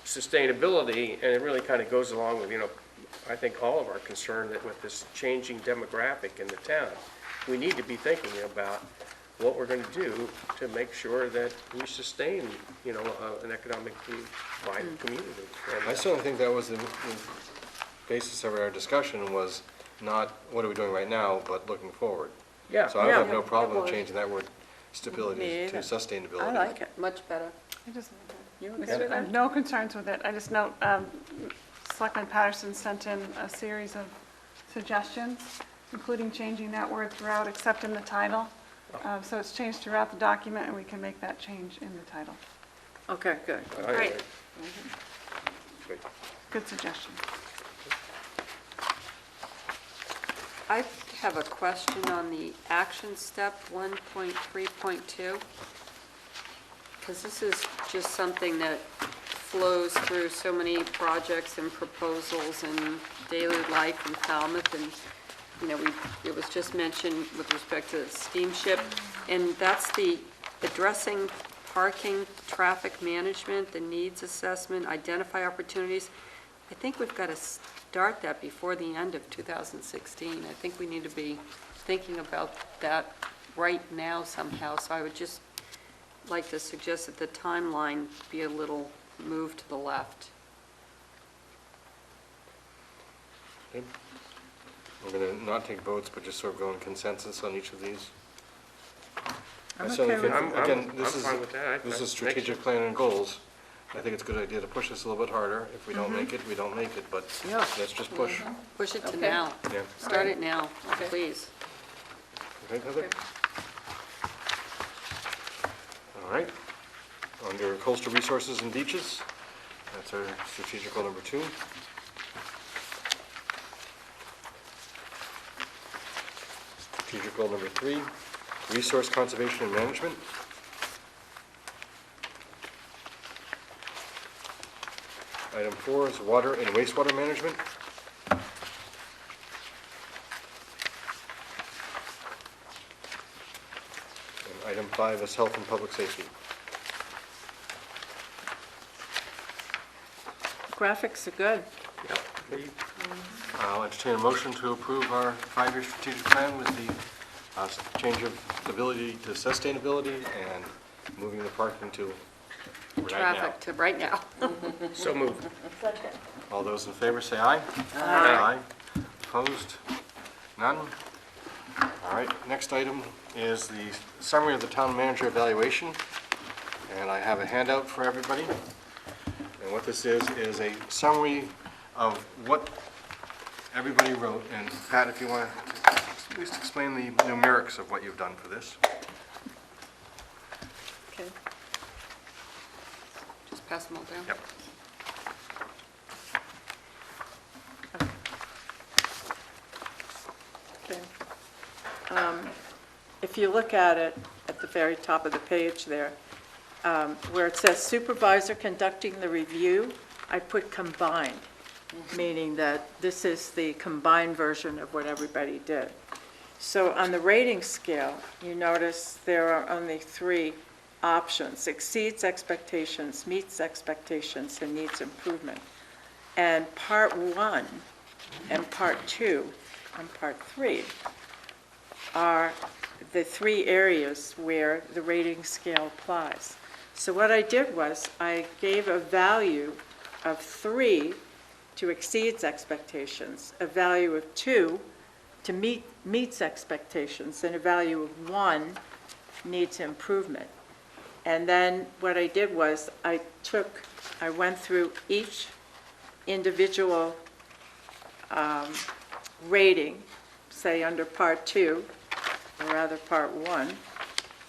sustainability, and it really kind of goes along with, I think all of our concern that with this changing demographic in the town, we need to be thinking about what we're going to do to make sure that we sustain, an economically vibrant community. And I certainly think that was the basis of our discussion, was not what are we doing right now, but looking forward. Yeah. So I would have no it problem was. changing that word stability Me to either. sustainability. I like it. Much better. I just, You I okay with have that? no concerns with it. I just know Selectman Patterson sent in a series of suggestions, including changing that word throughout except in the title. So it's changed throughout the document, and we can make that change in the title. Okay, good. Great. Great. Good suggestion. I have a question on the action step 1.3.2, because this is just something that flows through so many projects and proposals and daily life in Falmouth, and, it was just mentioned with respect to the steamship, and that's the addressing parking, traffic management, the needs assessment, identify opportunities. I think we've got to start that before the end of 2016. I think we need to be thinking about that right now somehow, so I would just like to suggest that the timeline be a little moved to the left. Okay. We're going to not take votes, but just sort of go in consensus on each of these. I'm certainly okay with think- I'm Again, this is, fine with that. this is Next- strategic plan and goals. I think it's a good idea to push this a little bit harder. If we don't make it, we don't make it, but Yeah. let's just push. Push it to Okay. now. Yeah. Start it now, Okay. please. Okay, Heather? All right. Under coastal resources and beaches, that's our strategic goal number 2. Strategic goal number 3, resource conservation and management. Item 4 is water and wastewater management. And item 5 is health and public safety. Graphics are good. I'll entertain a motion to approve our 5-year strategic plan with the change of stability to sustainability and moving the parking to right now. Traffic to right now. So moved. All those in favor say aye. Aye. Opposed? None? All right, next item is the summary of the town manager evaluation, and I have a handout for everybody. And what this is a summary of what everybody wrote. And Pat, if you want to at least explain the numerics of what you've done for this. Okay. Just pass them all down. Yep. Okay. If you look at it, at the very top of the page there, where it says supervisor conducting the review, I put combined, meaning that this is the combined version of what everybody did. So on the rating scale, you notice there are only 3 options: exceeds expectations, meets expectations, and needs improvement. And part 1 and part 2 and part 3 are the 3 areas where the rating scale applies. So what I did was I gave a value of 3 to exceeds expectations, a value of 2 to meets expectations, and a value of 1 needs improvement. And then what I did was I went through each individual rating, say under part 2, or rather part 1.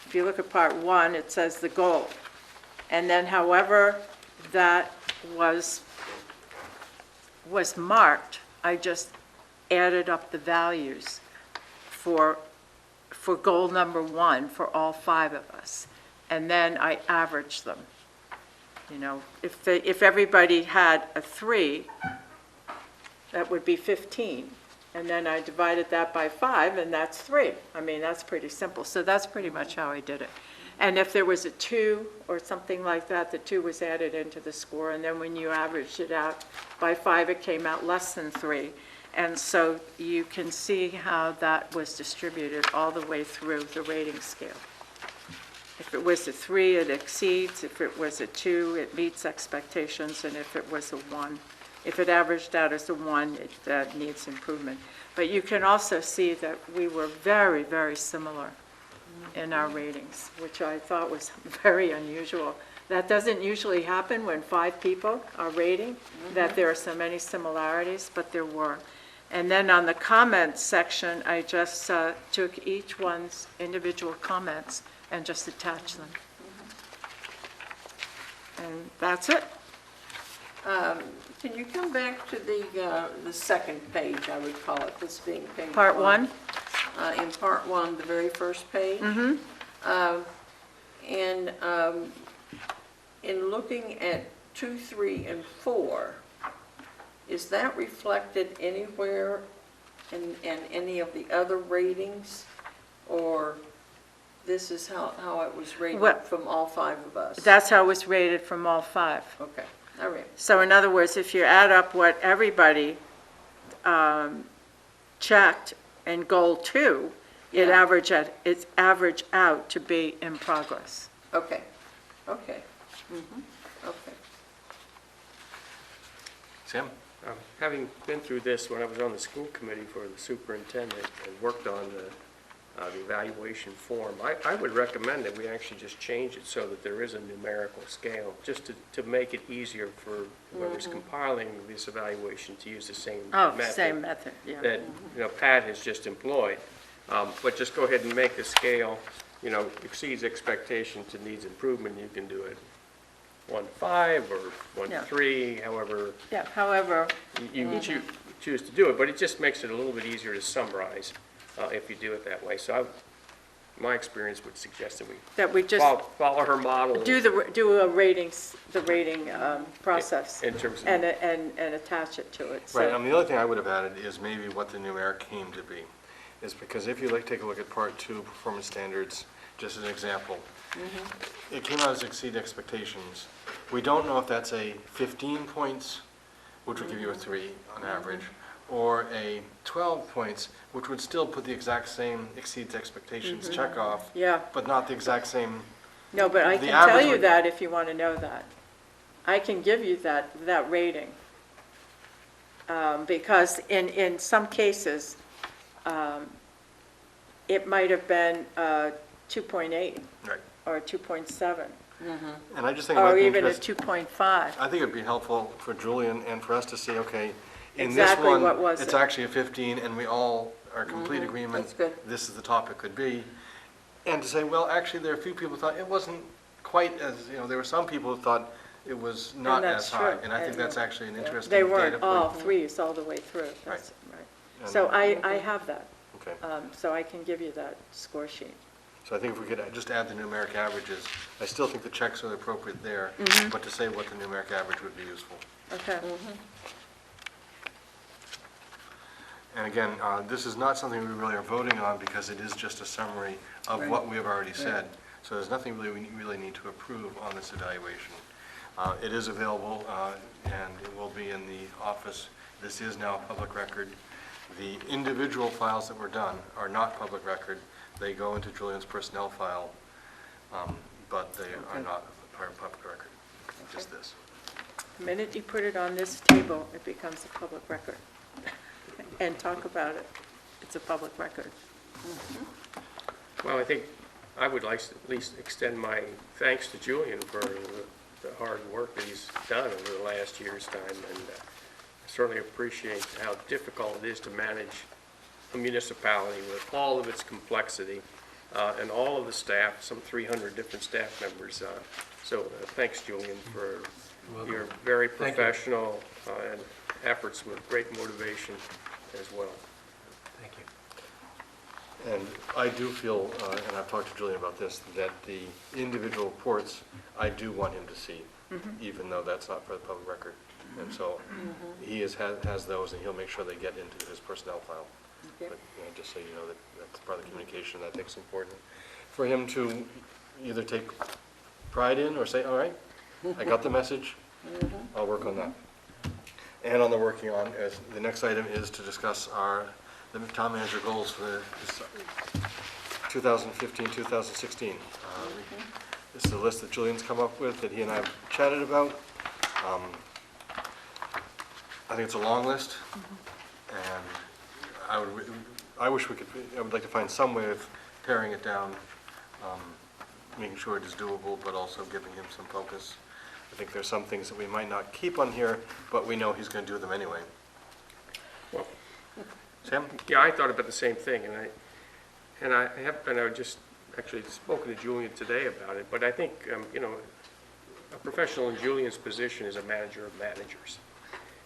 If you look at part 1, it says the goal. And then however that was marked, I just added up the values for goal number 1 for all 5 of us. And then I averaged them. You know, if everybody had a 3, that would be 15. And then I divided that by 5, and that's 3. I mean, that's pretty simple. So that's pretty much how I did it. And if there was a 2 or something like that, the 2 was added into the score, and then when you averaged it out by 5, it came out less than 3. And so you can see how that was distributed all the way through the rating scale. If it was a 3, it exceeds. If it was a 2, it meets expectations. And if it was a 1, if it averaged out as a 1, it needs improvement. But you can also see that we were very, very similar in our ratings, which I thought was very unusual. That doesn't usually happen when 5 people are rating, that there are so many similarities, but there were. And then on the comments section, I just took each one's individual comments and just attached them. And that's it. Can you come back to the second page, I would call it, this being page 1? Part 1? In part 1, the very first page. And in looking at 2, 3, and 4, is that reflected anywhere in any of the other ratings? Or this is how it was rated Well, from all 5 of us? That's how it was rated from all 5. Okay, all right. So in other words, if you add up what everybody checked in goal 2, it Yeah. it's averaged out to be in progress. Okay, okay, okay. Sam? Having been through this when I was on the school committee for the superintendent and worked on the evaluation form, I would recommend that we actually just change it so that there is a numerical scale, just to make it easier for whoever's compiling this evaluation to use the same method. Oh, same method, yeah. That, Pat has just employed. But just go ahead and make the scale, exceeds expectation to needs improvement. You can do it 1 to 5 or 1 to Yeah. 3, however Yeah, however, you choose to do it, but it just makes it a little bit easier to summarize if you do it that way. So my experience would suggest that we just follow her model. do a ratings, the rating process. In terms of- and attach it to it. So- Right, the other thing I would have added is maybe what the numeric came to be. Is because if you take a look at part 2, performance standards, just as an example, it came out as exceed expectations. We don't know if that's a 15 points, which would give you a 3 on average, or a 12 points, which would still put the exact same exceeds expectations check off, Yeah, but not the exact same. no, but I The can tell average you would- that if you want to know that. I can give you that rating. Because in some cases, it might have been 2.8 Right. or 2.7, And I just think it might or be even a interesting. 2.5. I think it'd be helpful for Julian and for us to see, okay, in this Exactly one, what was it's it? actually a 15, and we all are complete agreement. That's good. This is the top it could be. And to say, well, actually, there are a few people who thought it wasn't quite as, there were some people who thought it was not that's as high. true. And I think that's actually an interesting They data weren't all point. 3s all the way through. That's right. And- So I have that, Okay, so I can give you that score sheet. so I think if we could just add the numeric averages, I still think the checks are appropriate there, but to say what the numeric average would be useful. Okay. And again, this is not something we really are voting on because it is just a summary of Right. what we have already said. So there's nothing really we really need to approve on this evaluation. It is available and it will be in the office. This is now a public record. The individual files that were done are not public record. They go into Julian's personnel file, but they are not a part of public record, just this. The minute you put it on this table, it becomes a public record. And talk about it, it's a public record. Well, I think I would like to at least extend my thanks to Julian for the hard work that he's done over the last year's time, and I certainly appreciate how difficult it is to manage a municipality with all of its complexity, and all of the staff, some 300 different staff members. So thanks, Julian, for your very Thank you. professional and efforts with great motivation as well. Thank you. And I do feel, and I've talked to Julian about this, that the individual reports, I do want him to see, even though that's not for the public record. And so he has those, and he'll make sure they get into his personnel file. Okay. But just so you know, that's part of the communication that I think is important. For him to either take pride in or say, all right, I got the message, I'll work on that. And on the working on, as the next item is to discuss the town manager goals for 2015, 2016. This is a list that Julian's come up with that he and I have chatted about. I think it's a long list, and I would like to find some way of paring it down, making sure it is doable, but also giving him some focus. I think there's some things that we might not keep on here, but we know he's going to do them anyway. Well, Sam? yeah, I thought about the same thing, and I just actually spoken to Julian today about it, but I think, a professional in Julian's position is a manager of managers.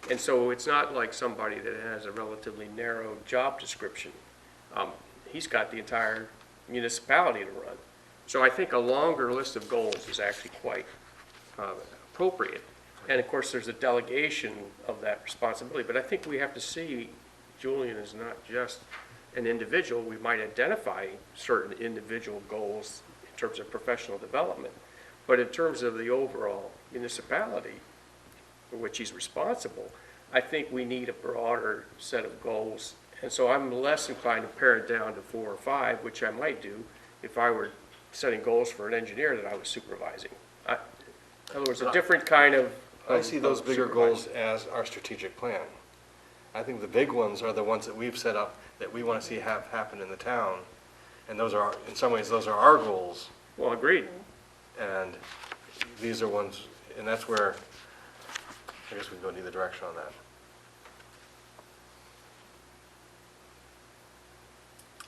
And so it's not like somebody that has a relatively narrow job description. He's got the entire municipality to run. So I think a longer list of goals is actually quite appropriate. And of course, there's a delegation of that responsibility, but I think we have to see Julian as not just an individual. We might identify certain individual goals in terms of professional development, but in terms of the overall municipality for which he's responsible, I think we need a broader set of goals. And so I'm less inclined to pare it down to 4 or 5, which I might do if I were setting goals for an engineer that I was supervising. In other words, a different kind of I see those bigger goals supervising. as our strategic plan. I think the big ones are the ones that we've set up that we want to see have happen in the town. And those are, in some ways, those are our goals. Well, agreed. And these are ones, and that's where, I guess we can go in either direction on that.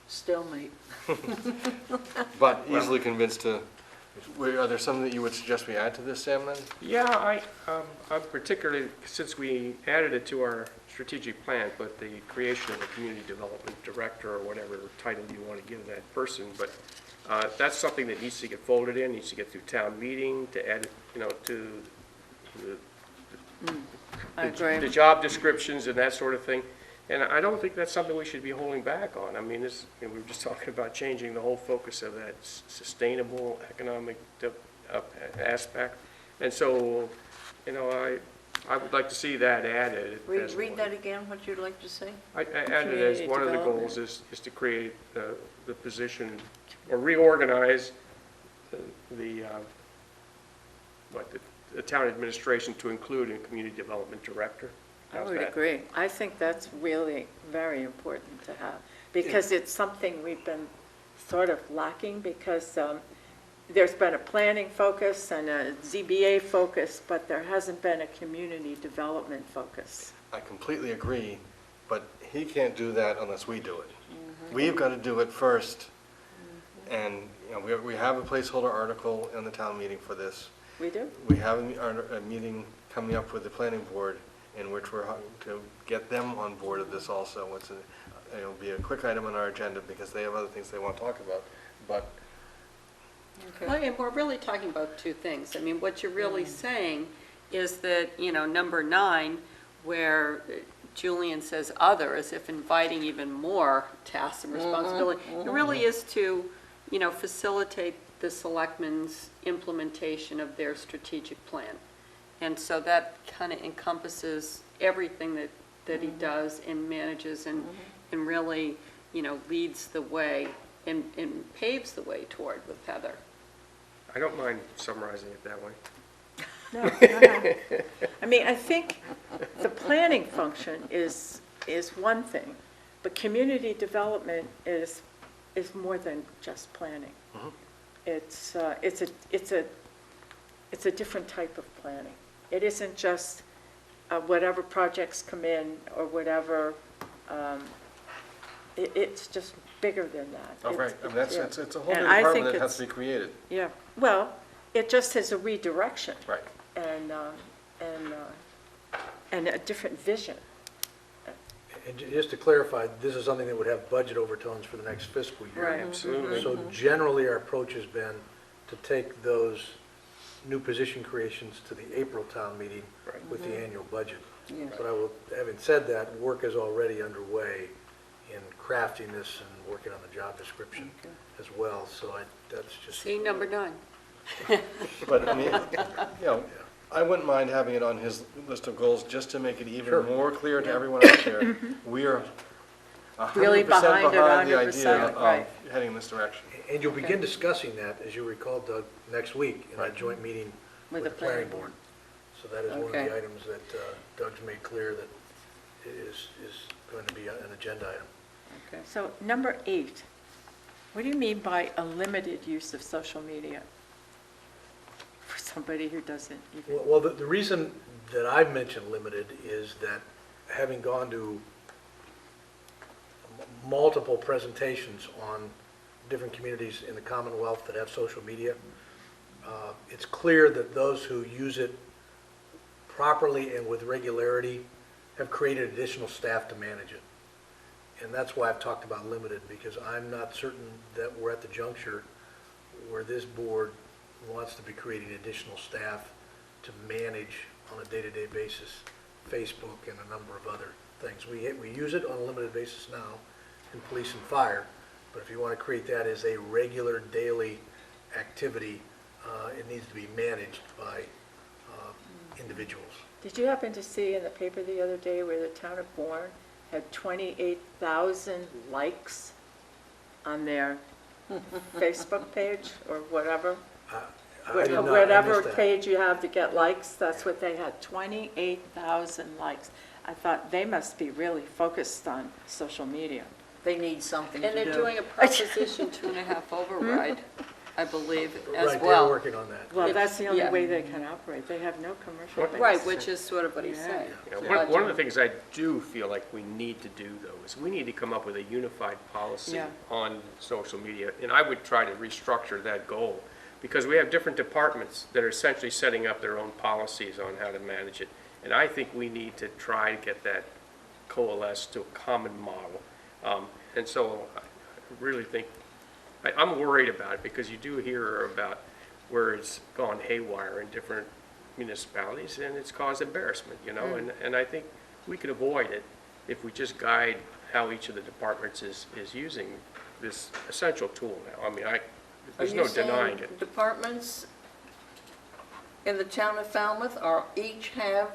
Stalemate. But easily convinced to, are there something that you would suggest we add to this, Sam, then? Yeah, I'm particularly, since we added it to our strategic plan, but the creation of a community development director or whatever title you want to give that person, but that's something that needs to get folded in, needs to get through town meeting, to add, to I agree. the job descriptions and that sort of thing. And I don't think that's something we should be holding back on. I mean, we were just talking about changing the whole focus of that sustainable economic aspect. And so, I would like to see that added. as Read one. that again, what you'd like to say? I added as Community one of the development. goals is to create the position, or reorganize the town administration to include a community development director. I How's would that? agree. I think that's really very important to have, because it's something we've been sort of lacking, because there's been a planning focus and a ZBA focus, but there hasn't been a community development focus. I completely agree, but he can't do that unless we do it. We've got to do it first, and we have a placeholder article in the town meeting for this. We do? We have a meeting coming up with the planning board in which we're to get them on board of this also. It'll be a quick item on our agenda because they have other things they want to talk about, but Well, and we're really talking about two things. I mean, what you're really saying is that, number 9, where Julian says other, as if inviting even more tasks and responsibility, it really is to, facilitate the selectmen's implementation of their strategic plan. And so that kind of encompasses everything that he does and manages and really, leads the way and paves the way toward with Heather. I don't mind summarizing it that way. No. I mean, I think the planning function is one thing, but community development is more than just planning. It's a different type of planning. It isn't just whatever projects come in or whatever, it's just bigger than that. oh, right, I mean, it's a whole new And I think department that has it's- to be created. Yeah, well, it just has a redirection Right. and a different vision. And just to clarify, this is something that would have budget overtones for the next fiscal year. Right. Absolutely. So generally, our approach has been to take those new position creations to the April town meeting Right. with the annual budget. Yeah. But having said that, work is already underway in crafting this and working on the job description as well, so that's just. See, number 9. But, I mean, you know, I wouldn't mind having it on his list of goals, just to make it even Sure. more clear to everyone out there. We are Really 100% behind it, behind the 100%, idea right. of heading in this direction. And you'll begin discussing that, as you recall, Doug, next week in that Right. joint meeting With with the the planning planning board. So that is one of Okay. the items that Doug's made clear that is going to be an agenda item. Okay. So number 8, what do you mean by a limited use of social media? For somebody who doesn't even, Well, the reason that I've mentioned limited is that having gone to multiple presentations on different communities in the Commonwealth that have social media, it's clear that those who use it properly and with regularity have created additional staff to manage it. And that's why I've talked about limited, because I'm not certain that we're at the juncture where this board wants to be creating additional staff to manage on a day-to-day basis Facebook and a number of other things. We use it on a limited basis now in police and fire, but if you want to create that as a regular daily activity, it needs to be managed by individuals. did you happen to see in the paper the other day where the town of Bourne had 28,000 likes on their Facebook page or whatever? I did not, I Whatever missed that. page you have to get likes, that's what they had, 28,000 likes. I thought they must be really focused on social media. They need something to And do. they're doing a Proposition 2.5 override, I believe, as Right, they're well. working on that. Well, that's the only Yeah. way they can operate. They have no commercial base. Right, which is sort of what he's Yeah. saying. Yeah, one of the things I do feel like we need to do, though, is we need to come up with a unified policy Yeah. on social media, and I would try to restructure that goal, because we have different departments that are essentially setting up their own policies on how to manage it, and I think we need to try to get that coalesced to a common model. And so I really think, I'm worried about it, because you do hear about where it's gone haywire in different municipalities, and it's caused embarrassment, you know, and I think we could avoid it if we just guide how each of the departments is using this essential tool now. I mean, there's no denying it. Departments in the town of Falmouth are each have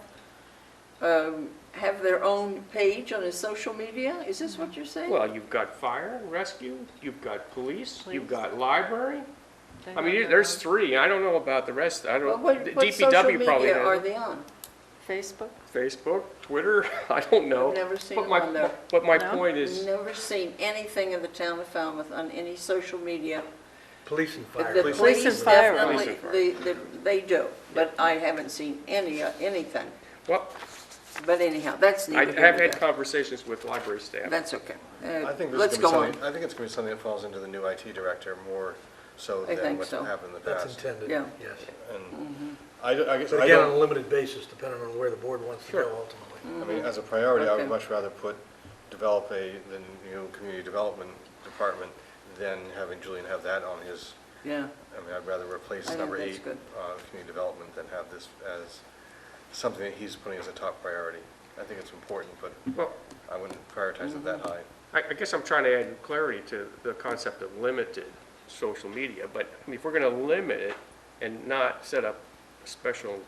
their own page on his social media? Is this what you're saying? Well, you've got fire and rescue, you've got police, you've Police. got library. They I have mean, their there's own 3. I don't know about the rest. I Well, don't, what social DPW probably media are has they on? Facebook? Facebook, Twitter, I don't know. I've never seen But them my- on there. But my No? point is, Never seen anything in the town of Falmouth on any social media. Police and fire. The Police police and fire. definitely, Police and they do, but I haven't seen anything. well, But anyhow, that's I neither here have nor had there. conversations with library staff. That's okay. I think this Let's is going go to on. be something, I think it's going to be something that falls into the new IT director more so I than think what's so. happened in the That's past. intended, Yeah. yes. And I guess, But I again, on a don't, limited basis, depending on where the board wants to go Sure. ultimately. I mean, as a priority, I would Okay. much rather develop the new community development department than having Julian have that on his, Yeah, I mean, I'd rather replace I think number that's 8, good. community development, than have this as something that he's putting as a top priority. I think it's important, but Well, I wouldn't prioritize it that high. I guess I'm trying to add clarity to the concept of limited social media, but I mean, if we're going to limit it and not set up a special,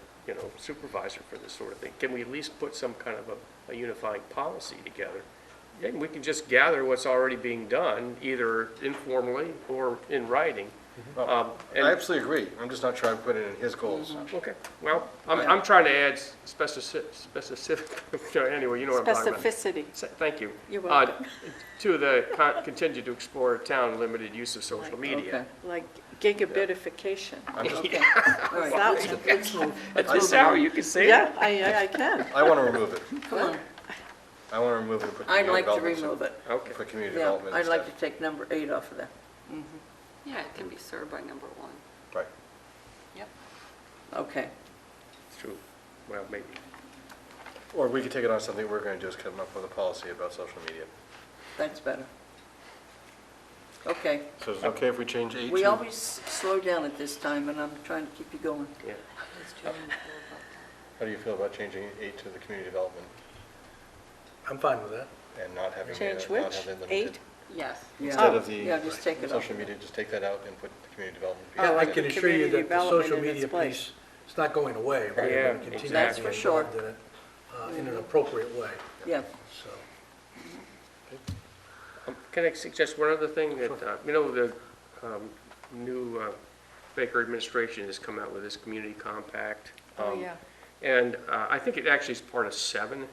supervisor for this sort of thing, can we at least put some kind of a unifying policy together? And we can just gather what's already being done, either informally or in writing. I And- absolutely agree. I'm just not trying to put it in his goals. Okay, well, I'm Yeah. trying to add specific, anyway, you know what I'm talking about. Specificity. Thank you. You're welcome. To the continue to explore town limited use of social media. Like gigabitification. I'm just, okay. All right, That let's one. let's move. Let's Is move that how on. you can say it? Yeah, I can. I want to remove it. Come on, I want to remove it and put I'd community like to development. remove it. Okay. Put community Yeah, development I'd like instead. to take number 8 off of that. Yeah, it can be served by number 1. Right. Yep. Okay, It's true. Well, maybe. Or we could take it on something we're going to do is come up with a policy about social media. that's better. Okay, So is it okay if we change 8 we to? always slow down at this time, and I'm trying to keep you going. Yeah. How do you feel about changing 8 to the community development? I'm fine with that. and not having, Change not which? having limited. 8? Yes. Instead of the Yeah, just take it off. social media, just take that out and put the community development. piece Oh, in like I there. can assure you community that the social development in its media place. piece, it's not going away. We're Yeah, going to continue That's to for be sure. involved in it in an appropriate way, Yeah. so. Can I suggest one other thing that, the new Baker administration has come out with this community compact. Oh, yeah. And I think it actually is part of 7,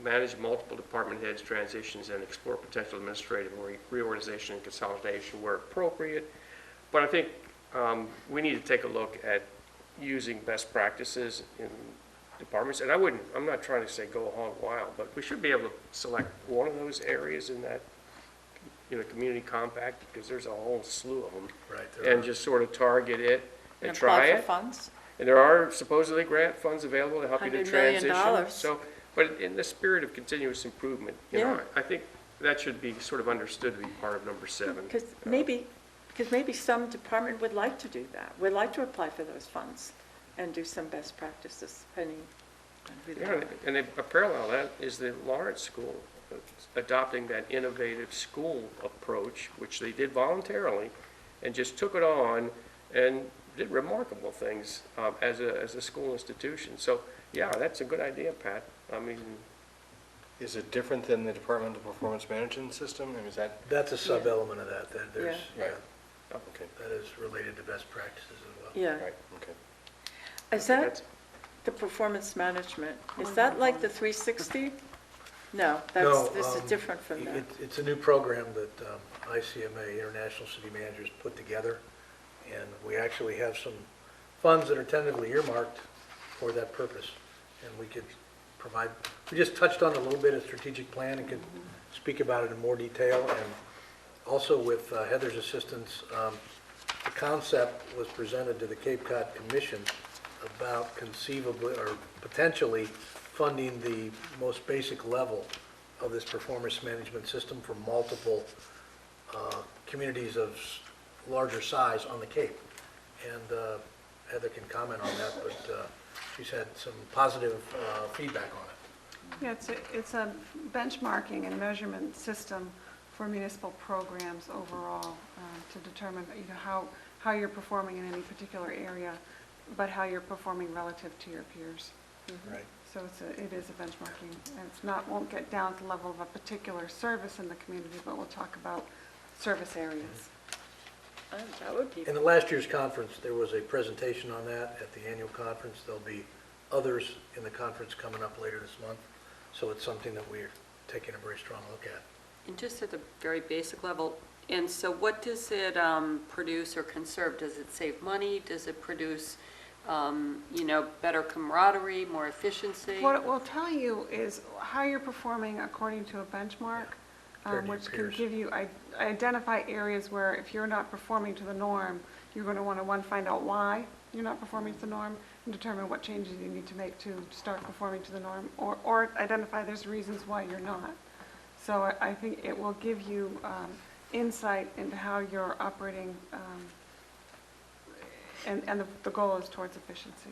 manage multiple department heads, transitions, and explore potential administrative reorganization and consolidation where appropriate. But I think we need to take a look at using best practices in departments. And I'm not trying to say go a hog wild, but we should be able to select one of those areas in that, community compact, because there's a whole slew of them. Right. there And are. just sort of target it and And try apply for it. funds? And there are supposedly grant funds available to help you to $100 million. transition. So, but in the spirit of continuous improvement, Yeah. I think that should be sort of understood to be part of number 7. Because maybe some department would like to do that, would like to apply for those funds and do some best practices, depending on who they Yeah, are. and a parallel to that is the Lawrence School, adopting that innovative school approach, which they did voluntarily, and just took it on and did remarkable things as a school institution. So, yeah, that's a good idea, Pat. I mean, Is it different than the Department of Performance Management System? And is that, That's a sub-element of that, there's, Yeah. yeah, oh, okay, that is related to best practices as well. Yeah. right, okay. Is that the performance management? Is that like the 360? No, No, this is different from that. It's a new program that ICMA, International City Managers, put together, and we actually have some funds that are tentatively earmarked for that purpose, and we could provide, we just touched on a little bit of strategic plan and could speak about it in more detail, and also with Heather's assistance, the concept was presented to the Cape Cod Commission about conceivably, or potentially, funding the most basic level of this performance management system for multiple communities of larger size on the Cape. And Heather can comment on that, but she's had some positive feedback on it. Yeah, it's a benchmarking and measurement system for municipal programs overall to determine, how you're performing in any particular area, but how you're performing relative to your peers. Right. So it is a benchmarking, and won't get down to the level of a particular service in the community, but we'll talk about service areas. That would be, In the last year's conference, there was a presentation on that at the annual conference. There'll be others in the conference coming up later this month. So it's something that we're taking a very strong look at. And just at the very basic level, and so what does it produce or conserve? Does it save money? Does it produce, better camaraderie, more efficiency? What it will tell you is how you're performing according to a benchmark, Compared to your which can peers. give you, identify areas where if you're not performing to the norm, you're going to want to, find out why you're not performing to the norm and determine what changes you need to make to start performing to the norm, or identify there's reasons why you're not. So I think it will give you insight into how you're operating, and the goal is towards efficiency.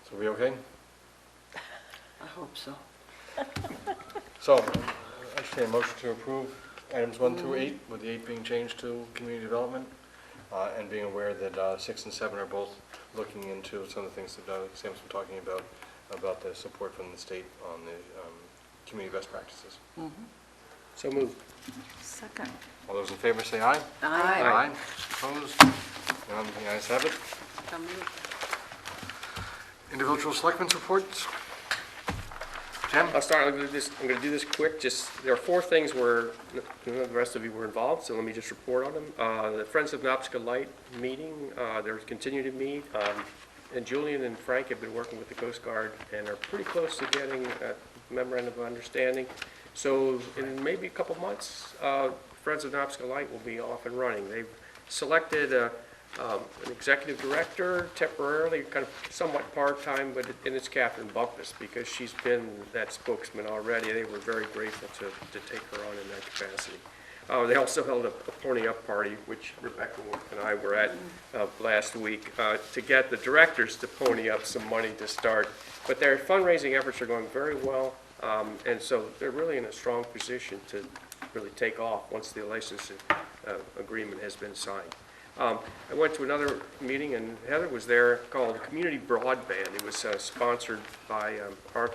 So we okay? I hope so. So, I should say a motion to approve items 1 through 8, with the 8 being changed to community development, and being aware that 6 and 7 are both looking into some of the things that Sam's been talking about the support from the state on the community best practices. So moved. second. All those in favor say aye. Aye. Opposed? None, the ayes have it. So moved. Individual selectmen's reports. Tim? I'll start, I'm going to do this quick, there are 4 things where the rest of you were involved, so let me just report on them. The Friends of Nopska Light meeting, they're continuing to meet, and Julian and Frank have been working with the Coast Guard and are pretty close to getting a memorandum of understanding. So in maybe a couple months, Friends of Nopska Light will be off and running. They've selected an executive director temporarily, kind of somewhat part-time, and it's Catherine Bumpus, because she's been that spokesman already. They were very grateful to take her on in that capacity. They also held a pony up party, which Rebecca and I were at last week, to get the directors to pony up some money to start. But their fundraising efforts are going very well, and so they're really in a strong position to really take off once the licensing agreement has been signed. I went to another meeting, and Heather was there, called Community Broadband. It was sponsored by, I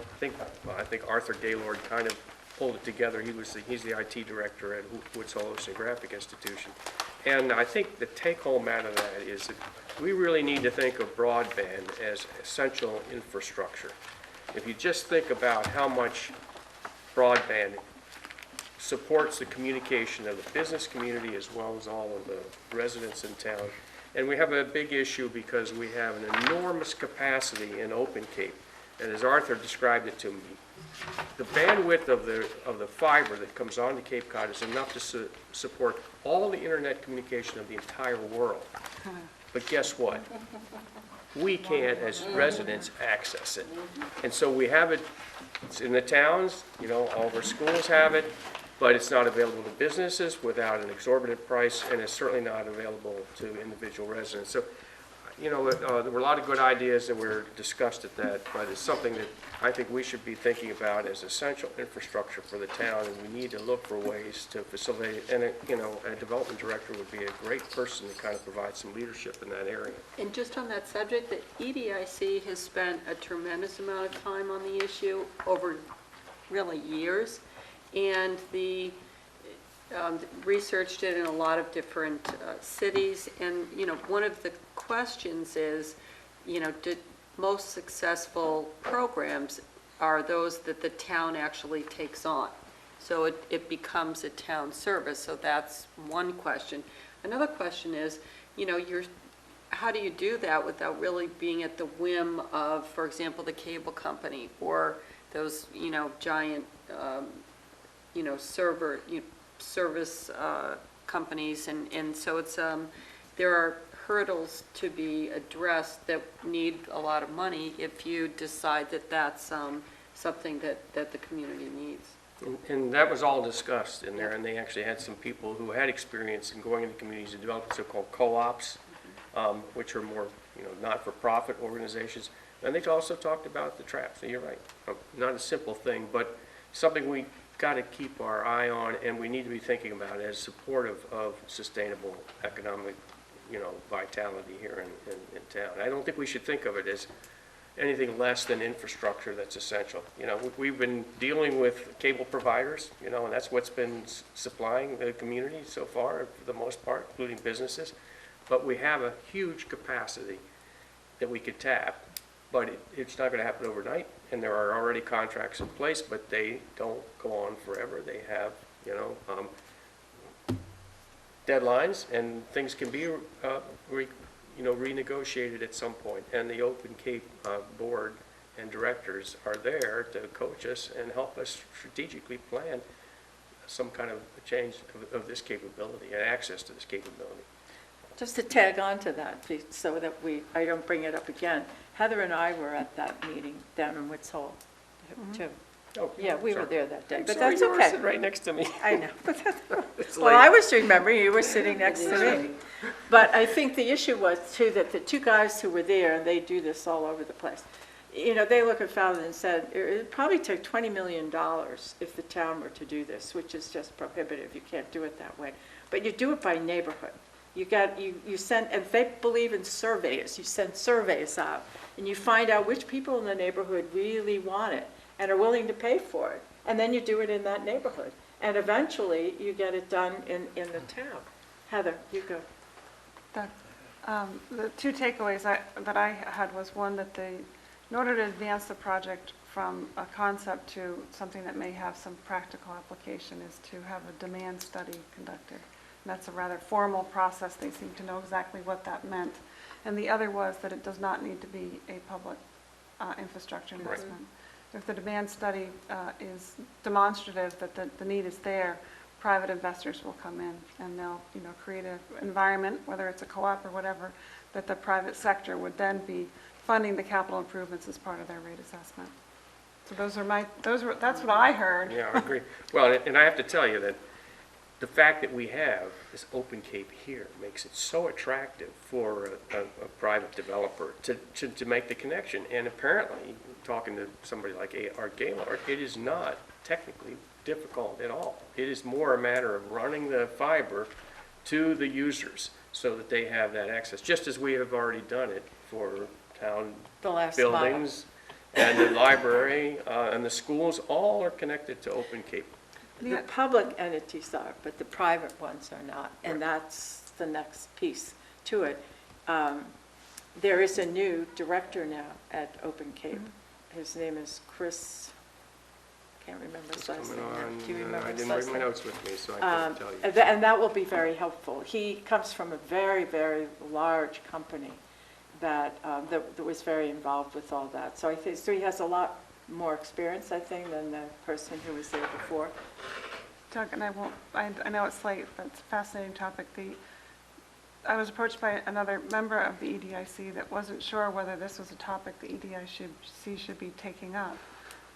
think Arthur Gaylord kind of pulled it together. He's the IT director at Woods Hole Oceanographic Institution. And I think the take-home out of that is that we really need to think of broadband as essential infrastructure. If you just think about how much broadband supports the communication of the business community as well as all of the residents in town. And we have a big issue because we have an enormous capacity in Open Cape. And as Arthur described it to me, the bandwidth of the fiber that comes onto Cape Cod is enough to support all the internet communication of the entire world. But guess what? We can't, as residents, access it. And so we have it, it's in the towns, all of our schools have it, but it's not available to businesses without an exorbitant price, and it's certainly not available to individual residents. So, there were a lot of good ideas that were discussed at that, but it's something that I think we should be thinking about as essential infrastructure for the town, and we need to look for ways to facilitate, and a development director would be a great person to kind of provide some leadership in that area. And just on that subject, the EDIC has spent a tremendous amount of time on the issue over really years, and the researched it in a lot of different cities, and one of the questions is, did most successful programs are those that the town actually takes on, so it becomes a town service. So that's one question. Another question is, how do you do that without really being at the whim of, for example, the cable company or those giant service companies, and so it's there are hurdles to be addressed that need a lot of money if you decide that that's something that the community needs. And that was all discussed in there, and they actually had some people who had experience in going into communities and developing so-called co-ops, which are more, not-for-profit organizations. And they also talked about the traps. So you're right, not a simple thing, but something we got to keep our eye on, and we need to be thinking about as supportive of sustainable economic, vitality here in town. I don't think we should think of it as anything less than infrastructure that's essential. We've been dealing with cable providers, and that's what's been supplying the community so far, for the most part, including businesses. But we have a huge capacity that we could tap, but it's not going to happen overnight. And there are already contracts in place, but they don't go on forever. They have, deadlines, and things can be, renegotiated at some point. And the Open Cape board and directors are there to coach us and help us strategically plan some kind of change of this capability and access to this capability. Just to tag on to that, so that I don't bring it up again, Heather and I were at that meeting down in Woods Hole, too. Oh, Yeah, we were sorry. there that day, but Sorry, that's you were okay. sitting right next to me. I know. It's Well, late. I was remembering you were sitting next to me. But I think the issue was, too, that the two guys who were there, and they do this all over the place, they looked at Falmouth and said, it would probably take $20 million if the town were to do this, which is just prohibitive. You can't do it that way. But you do it by neighborhood. You send, and they believe in surveys. You send surveys out, and you find out which people in the neighborhood really want it and are willing to pay for it. And then you do it in that neighborhood. And eventually, you get it done in the town. Heather, you go. The two takeaways that I had was, one, that in order to advance the project from a concept to something that may have some practical application, is to have a demand study conducted. And that's a rather formal process. They seem to know exactly what that meant. And the other was that it does not need to be a public infrastructure investment. If the demand study is demonstrative that the need is there, private investors will come in, and they'll create an environment, whether it's a co-op or whatever, that the private sector would then be funding the capital improvements as part of their rate assessment. So that's what I heard. Yeah, I agree. Well, and I have to tell you that the fact that we have this open Cape here makes it so attractive for a private developer to make the connection. And apparently, talking to somebody like Art Gaylord, it is not technically difficult at all. It is more a matter of running the fiber to the users so that they have that access, just as we have already done it for town The last buildings and the library and the schools. All are connected to open Cape. The public entities are, but the private ones are not, and that's the next piece to it. There is a new director now at Open Cape. His name is Chris, can't remember his last name. Do you remember I his didn't last bring my name? notes with me, so I can't tell you. And that will be very helpful. He comes from a very, very large company that was very involved with all that. So I think, so he has a lot more experience, I think, than the person who was there before. Doug, and I know it's late, but it's a fascinating topic. I was approached by another member of the EDIC that wasn't sure whether this was a topic the EDIC should be taking up,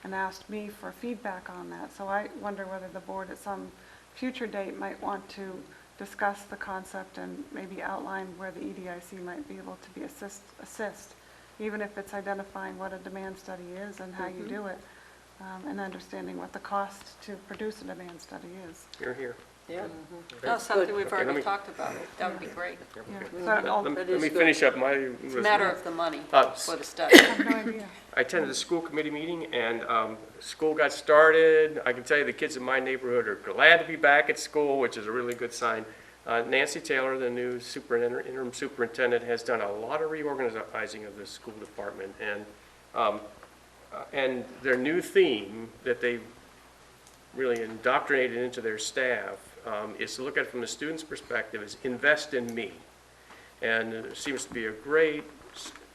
and asked me for feedback on that. So I wonder whether the board at some future date might want to discuss the concept and maybe outline where the EDIC might be able to be assist, even if it's identifying what a demand study is and how you do it, and understanding what the cost to produce a demand study is. You're here. Yeah. That's something we've Okay, let already me- talked about. That would be great. Yeah. So I'll- Let That me is good. finish up my. It's a matter of the money Uh, for the study. I have no idea. I attended the school committee meeting, and school got started. I can tell you the kids in my neighborhood are glad to be back at school, which is a really good sign. Nancy Taylor, the new interim superintendent, has done a lot of reorganizing of the school department, and their new theme that they've really indoctrinated into their staff is to look at it from the student's perspective, is invest in me. And there seems to be a great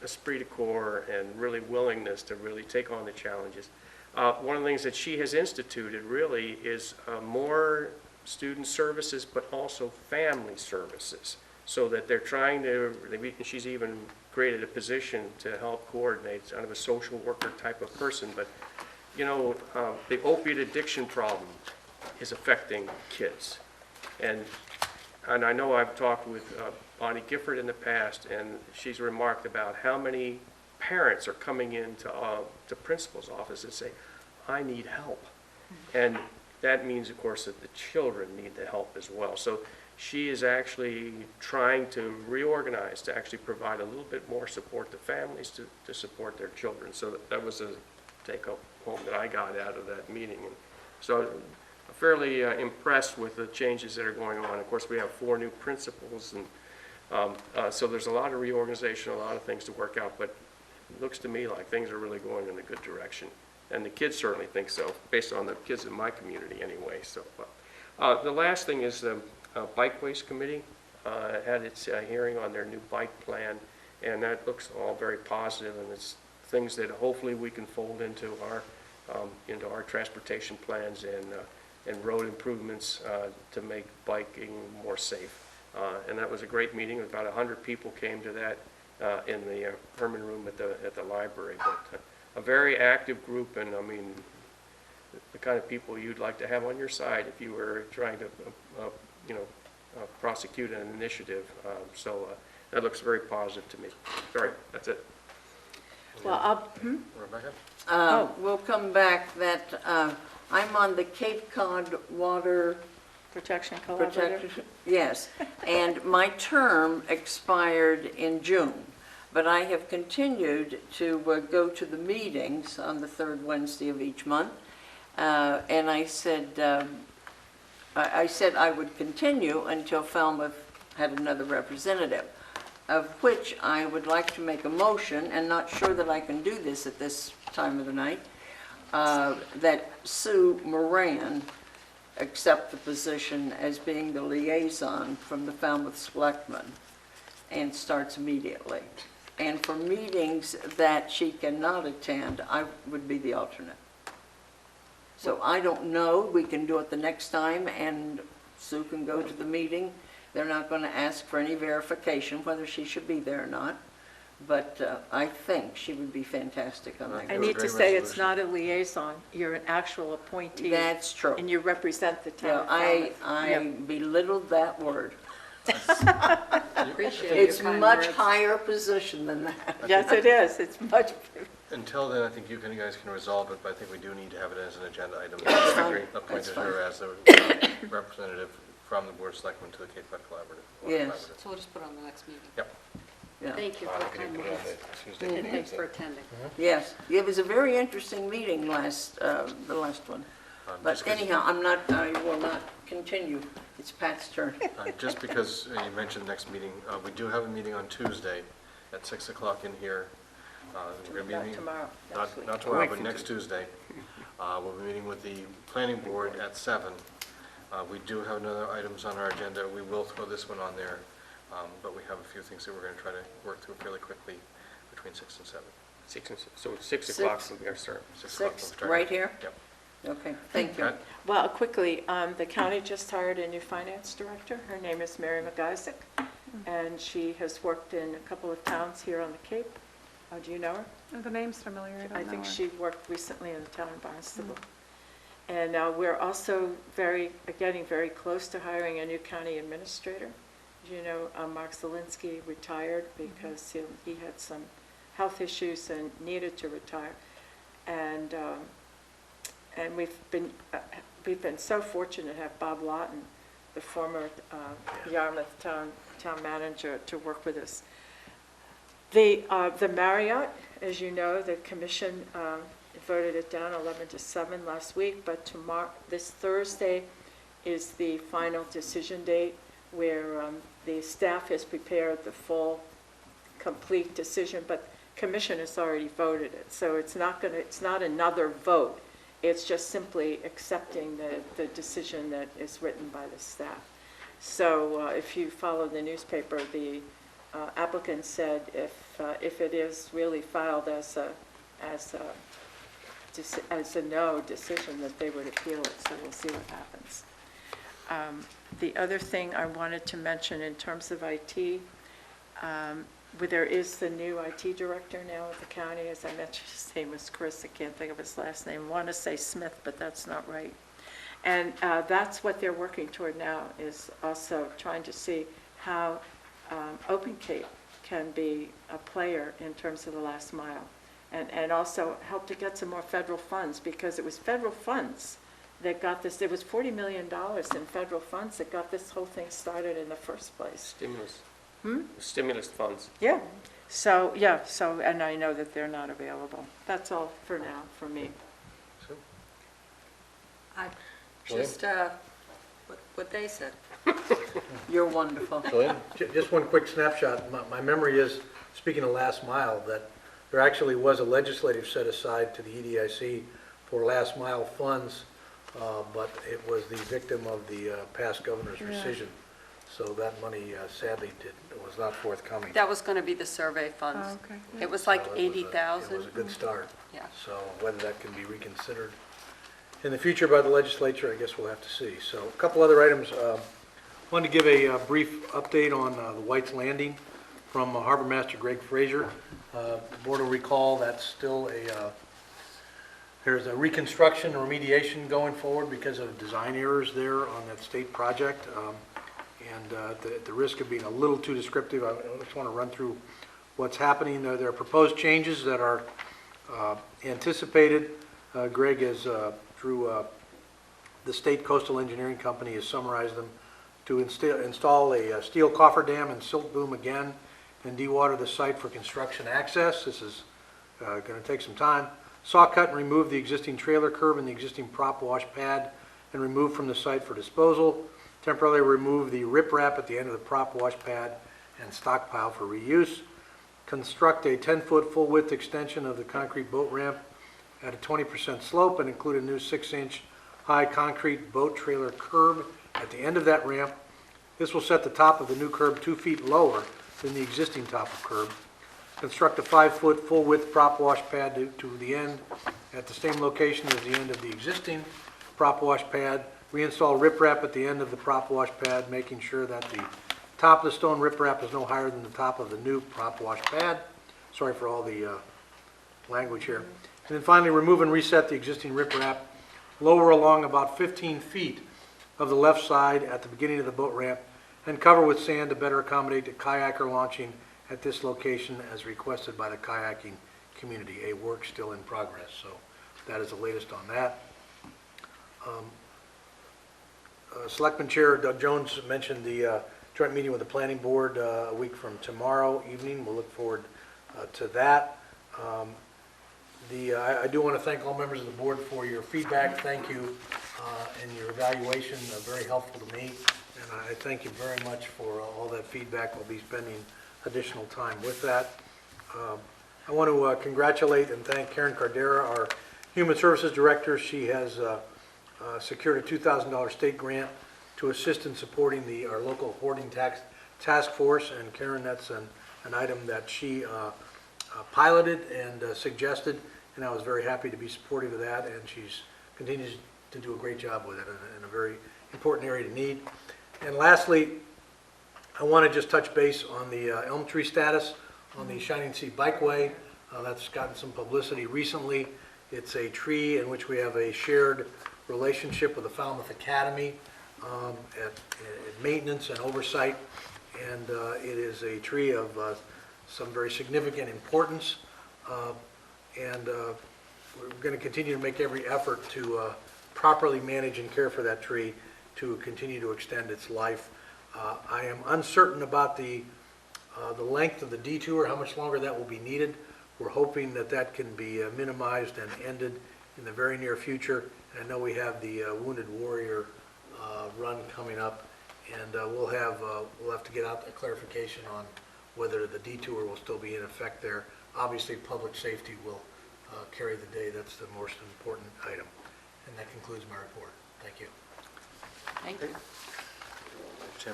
esprit de corps and really willingness to really take on the challenges. One of the things that she has instituted really is more student services, but also family services, so that they're trying to, she's even created a position to help coordinate, kind of a social worker type of person. But, you know, the opiate addiction problem is affecting kids. And I know I've talked with Bonnie Gifford in the past, and she's remarked about how many parents are coming into the principal's office and say, I need help. And that means, of course, that the children need the help as well. So she is actually trying to reorganize to actually provide a little bit more support to families to support their children. So that was a take-home that I got out of that meeting. And so I'm fairly impressed with the changes that are going on. Of course, we have 4 new principals, and so there's a lot of reorganization, a lot of things to work out, but it looks to me like things are really going in a good direction. And the kids certainly think so, based on the kids in my community anyway. So the last thing is the Bikeways Committee had its hearing on their new bike plan, and that looks all very positive, and it's things that hopefully we can fold into our transportation plans and road improvements to make biking more safe. And that was a great meeting. About 100 people came to that in the Herman Room at the library. But a very active group, and I mean, the kind of people you'd like to have on your side if you were trying to, prosecute an initiative. So that looks very positive to me. Sorry, that's it. Well, Rebecca? We'll come back that I'm on the Cape Cod Water Protection Collaborative. Protection. Yes, and my term expired in June, but I have continued to go to the meetings on the 3rd Wednesday of each month. And I said I would continue until Falmouth had another representative, of which I would like to make a motion, and not sure that I can do this at this time of the night, that Sue Moran accept the position as being the liaison from the Falmouth Selectmen and starts immediately. And for meetings that she cannot attend, I would be the alternate. So I don't know, we can do it the next time and Sue can go to the meeting. They're not going to ask for any verification whether she should be there or not. but I think she would be fantastic on that I It was group. a need to great say it's resolution. not a liaison, you're an actual appointee. That's true. And you represent the Yeah, town of Falmouth. I belittled that word. Appreciate your It's kind much words. higher position than that. Yes, it is, it's much, Until then, I think you guys can resolve it, but I think we do need to have it as an agenda item. That's fine. Appointed That's fine. her as the representative from the Board of Selectmen to the Cape Cod Collaborative. Yes. Collaborative. So we'll just put it on the next meeting. Yep. Yeah. Thank you for I the think kind you put it on words. the Tuesday And meeting, thanks so, for attending. Yes, it was a very interesting meeting last, the last one. But just 'cause- anyhow, I will not continue. It's Pat's turn. Just because you mentioned next meeting, we do have a meeting on Tuesday at 6 o'clock in here. We're going to be not meeting. tomorrow, next week. Not tomorrow, but next Tuesday. We'll be meeting with the planning board at 7. We do have another items on our agenda. We will throw this one on there, but we have a few things that we're going to try to work through fairly quickly between 6 and 7. So it's 6 o'clock Six. will be our start. 6 o'clock. Six, we'll start. right here? Yep. Okay, thank you. Pat? well, quickly, the county just hired a new finance director. Her name is Mary McIsaac, and she has worked in a couple of towns here on the Cape. Do you know her? The name's familiar, I don't know I think her. she worked recently in the town of Barnstable. And we're also getting very close to hiring a new county administrator. As you know, Mark Zelinski retired because he had some health issues and needed to retire. And we've been so fortunate to have Bob Lawton, the former Yarmouth town manager, to work with us. The Marriott, as you know, the commission voted it down 11-7 last week, but this Thursday is the final decision date where the staff has prepared the full, complete decision, but commission has already voted it. So it's not another vote. It's just simply accepting the decision that is written by the staff. So if you follow the newspaper, the applicant said if it is really filed as a no decision, that they would appeal it, so we'll see what happens. The other thing I wanted to mention in terms of IT, there is the new IT director now at the county. As I mentioned, his name was Chris. I can't think of his last name. I want to say Smith, but that's not right. And that's what they're working toward now, is also trying to see how Open Cape can be a player in terms of the last mile, and also help to get some more federal funds, because it was federal funds that got this. It was $40 million in federal funds that got this whole thing started in the first place. Stimulus. Stimulus funds. Yeah. So, and I know that they're not available. That's all for now, for me. I Julian? just, what they said. You're wonderful. Julian? Just one quick snapshot. My memory is, speaking of last mile, that there actually was a legislative set aside to the EDIC for last mile funds, but it was the victim of the past governor's rescission. So that money sadly was not forthcoming. That was going to be the survey funds. Oh, okay. It was like So it was a- 80,000. It was a good start. Yeah. So whether that can be reconsidered in the future by the legislature, I guess we'll have to see. So a couple other items. Wanted to give a brief update on the White's Landing from Harbor Master Greg Frazier. The board will recall that's still there's a reconstruction remediation going forward because of design errors there on that state project. And at the risk of being a little too descriptive, I just want to run through what's happening. There are proposed changes that are anticipated. Greg has, through the State Coastal Engineering Company, has summarized them to install a steel cofferdam and silt boom again and dewater the site for construction access. This is going to take some time. Saw cut and remove the existing trailer curb and the existing prop wash pad and remove from the site for disposal. Temporarily remove the riprap at the end of the prop wash pad and stockpile for reuse. Construct a 10-foot full-width extension of the concrete boat ramp at a 20% slope and include a new 6-inch high concrete boat trailer curb at the end of that ramp. This will set the top of the new curb 2 feet lower than the existing top of curb. Construct a 5-foot full-width prop wash pad to the end at the same location as the end of the existing prop wash pad. Reinstall riprap at the end of the prop wash pad, making sure that the top of the stone riprap is no higher than the top of the new prop wash pad. Sorry for all the language here. And then finally, remove and reset the existing riprap, lower along about 15 feet of the left side at the beginning of the boat ramp, and cover with sand to better accommodate the kayaker launching at this location as requested by the kayaking community. A work still in progress, so that is the latest on that. Selectman Chair Doug Jones mentioned the joint meeting with the planning board a week from tomorrow evening. We'll look forward to that. I do want to thank all members of the board for your feedback. Thank you and your evaluation, very helpful to me. And I thank you very much for all that feedback. We'll be spending additional time with that. I want to congratulate and thank Karen Cardera, our Human Services Director. She has secured a $2,000 state grant to assist in supporting our local hoarding task force. And Karen, that's an item that she piloted and suggested, and I was very happy to be supportive of that, and she's continues to do a great job with it in a very important area to need. And lastly, I want to just touch base on the elm tree status on the Shining Sea Bikeway. That's gotten some publicity recently. It's a tree in which we have a shared relationship with the Falmouth Academy at maintenance and oversight, and it is a tree of some very significant importance, and we're going to continue to make every effort to properly manage and care for that tree to continue to extend its life. I am uncertain about the length of the detour, how much longer that will be needed. We're hoping that that can be minimized and ended in the very near future. And I know we have the Wounded Warrior run coming up, and we'll have to get out a clarification on whether the detour will still be in effect there. Obviously, public safety will carry the day. That's the most important item. And that concludes my report. Thank you. Thank you.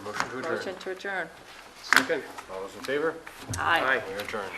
Motion to adjourn. Motion to adjourn. Second. All those in favor? Aye. We are adjourned.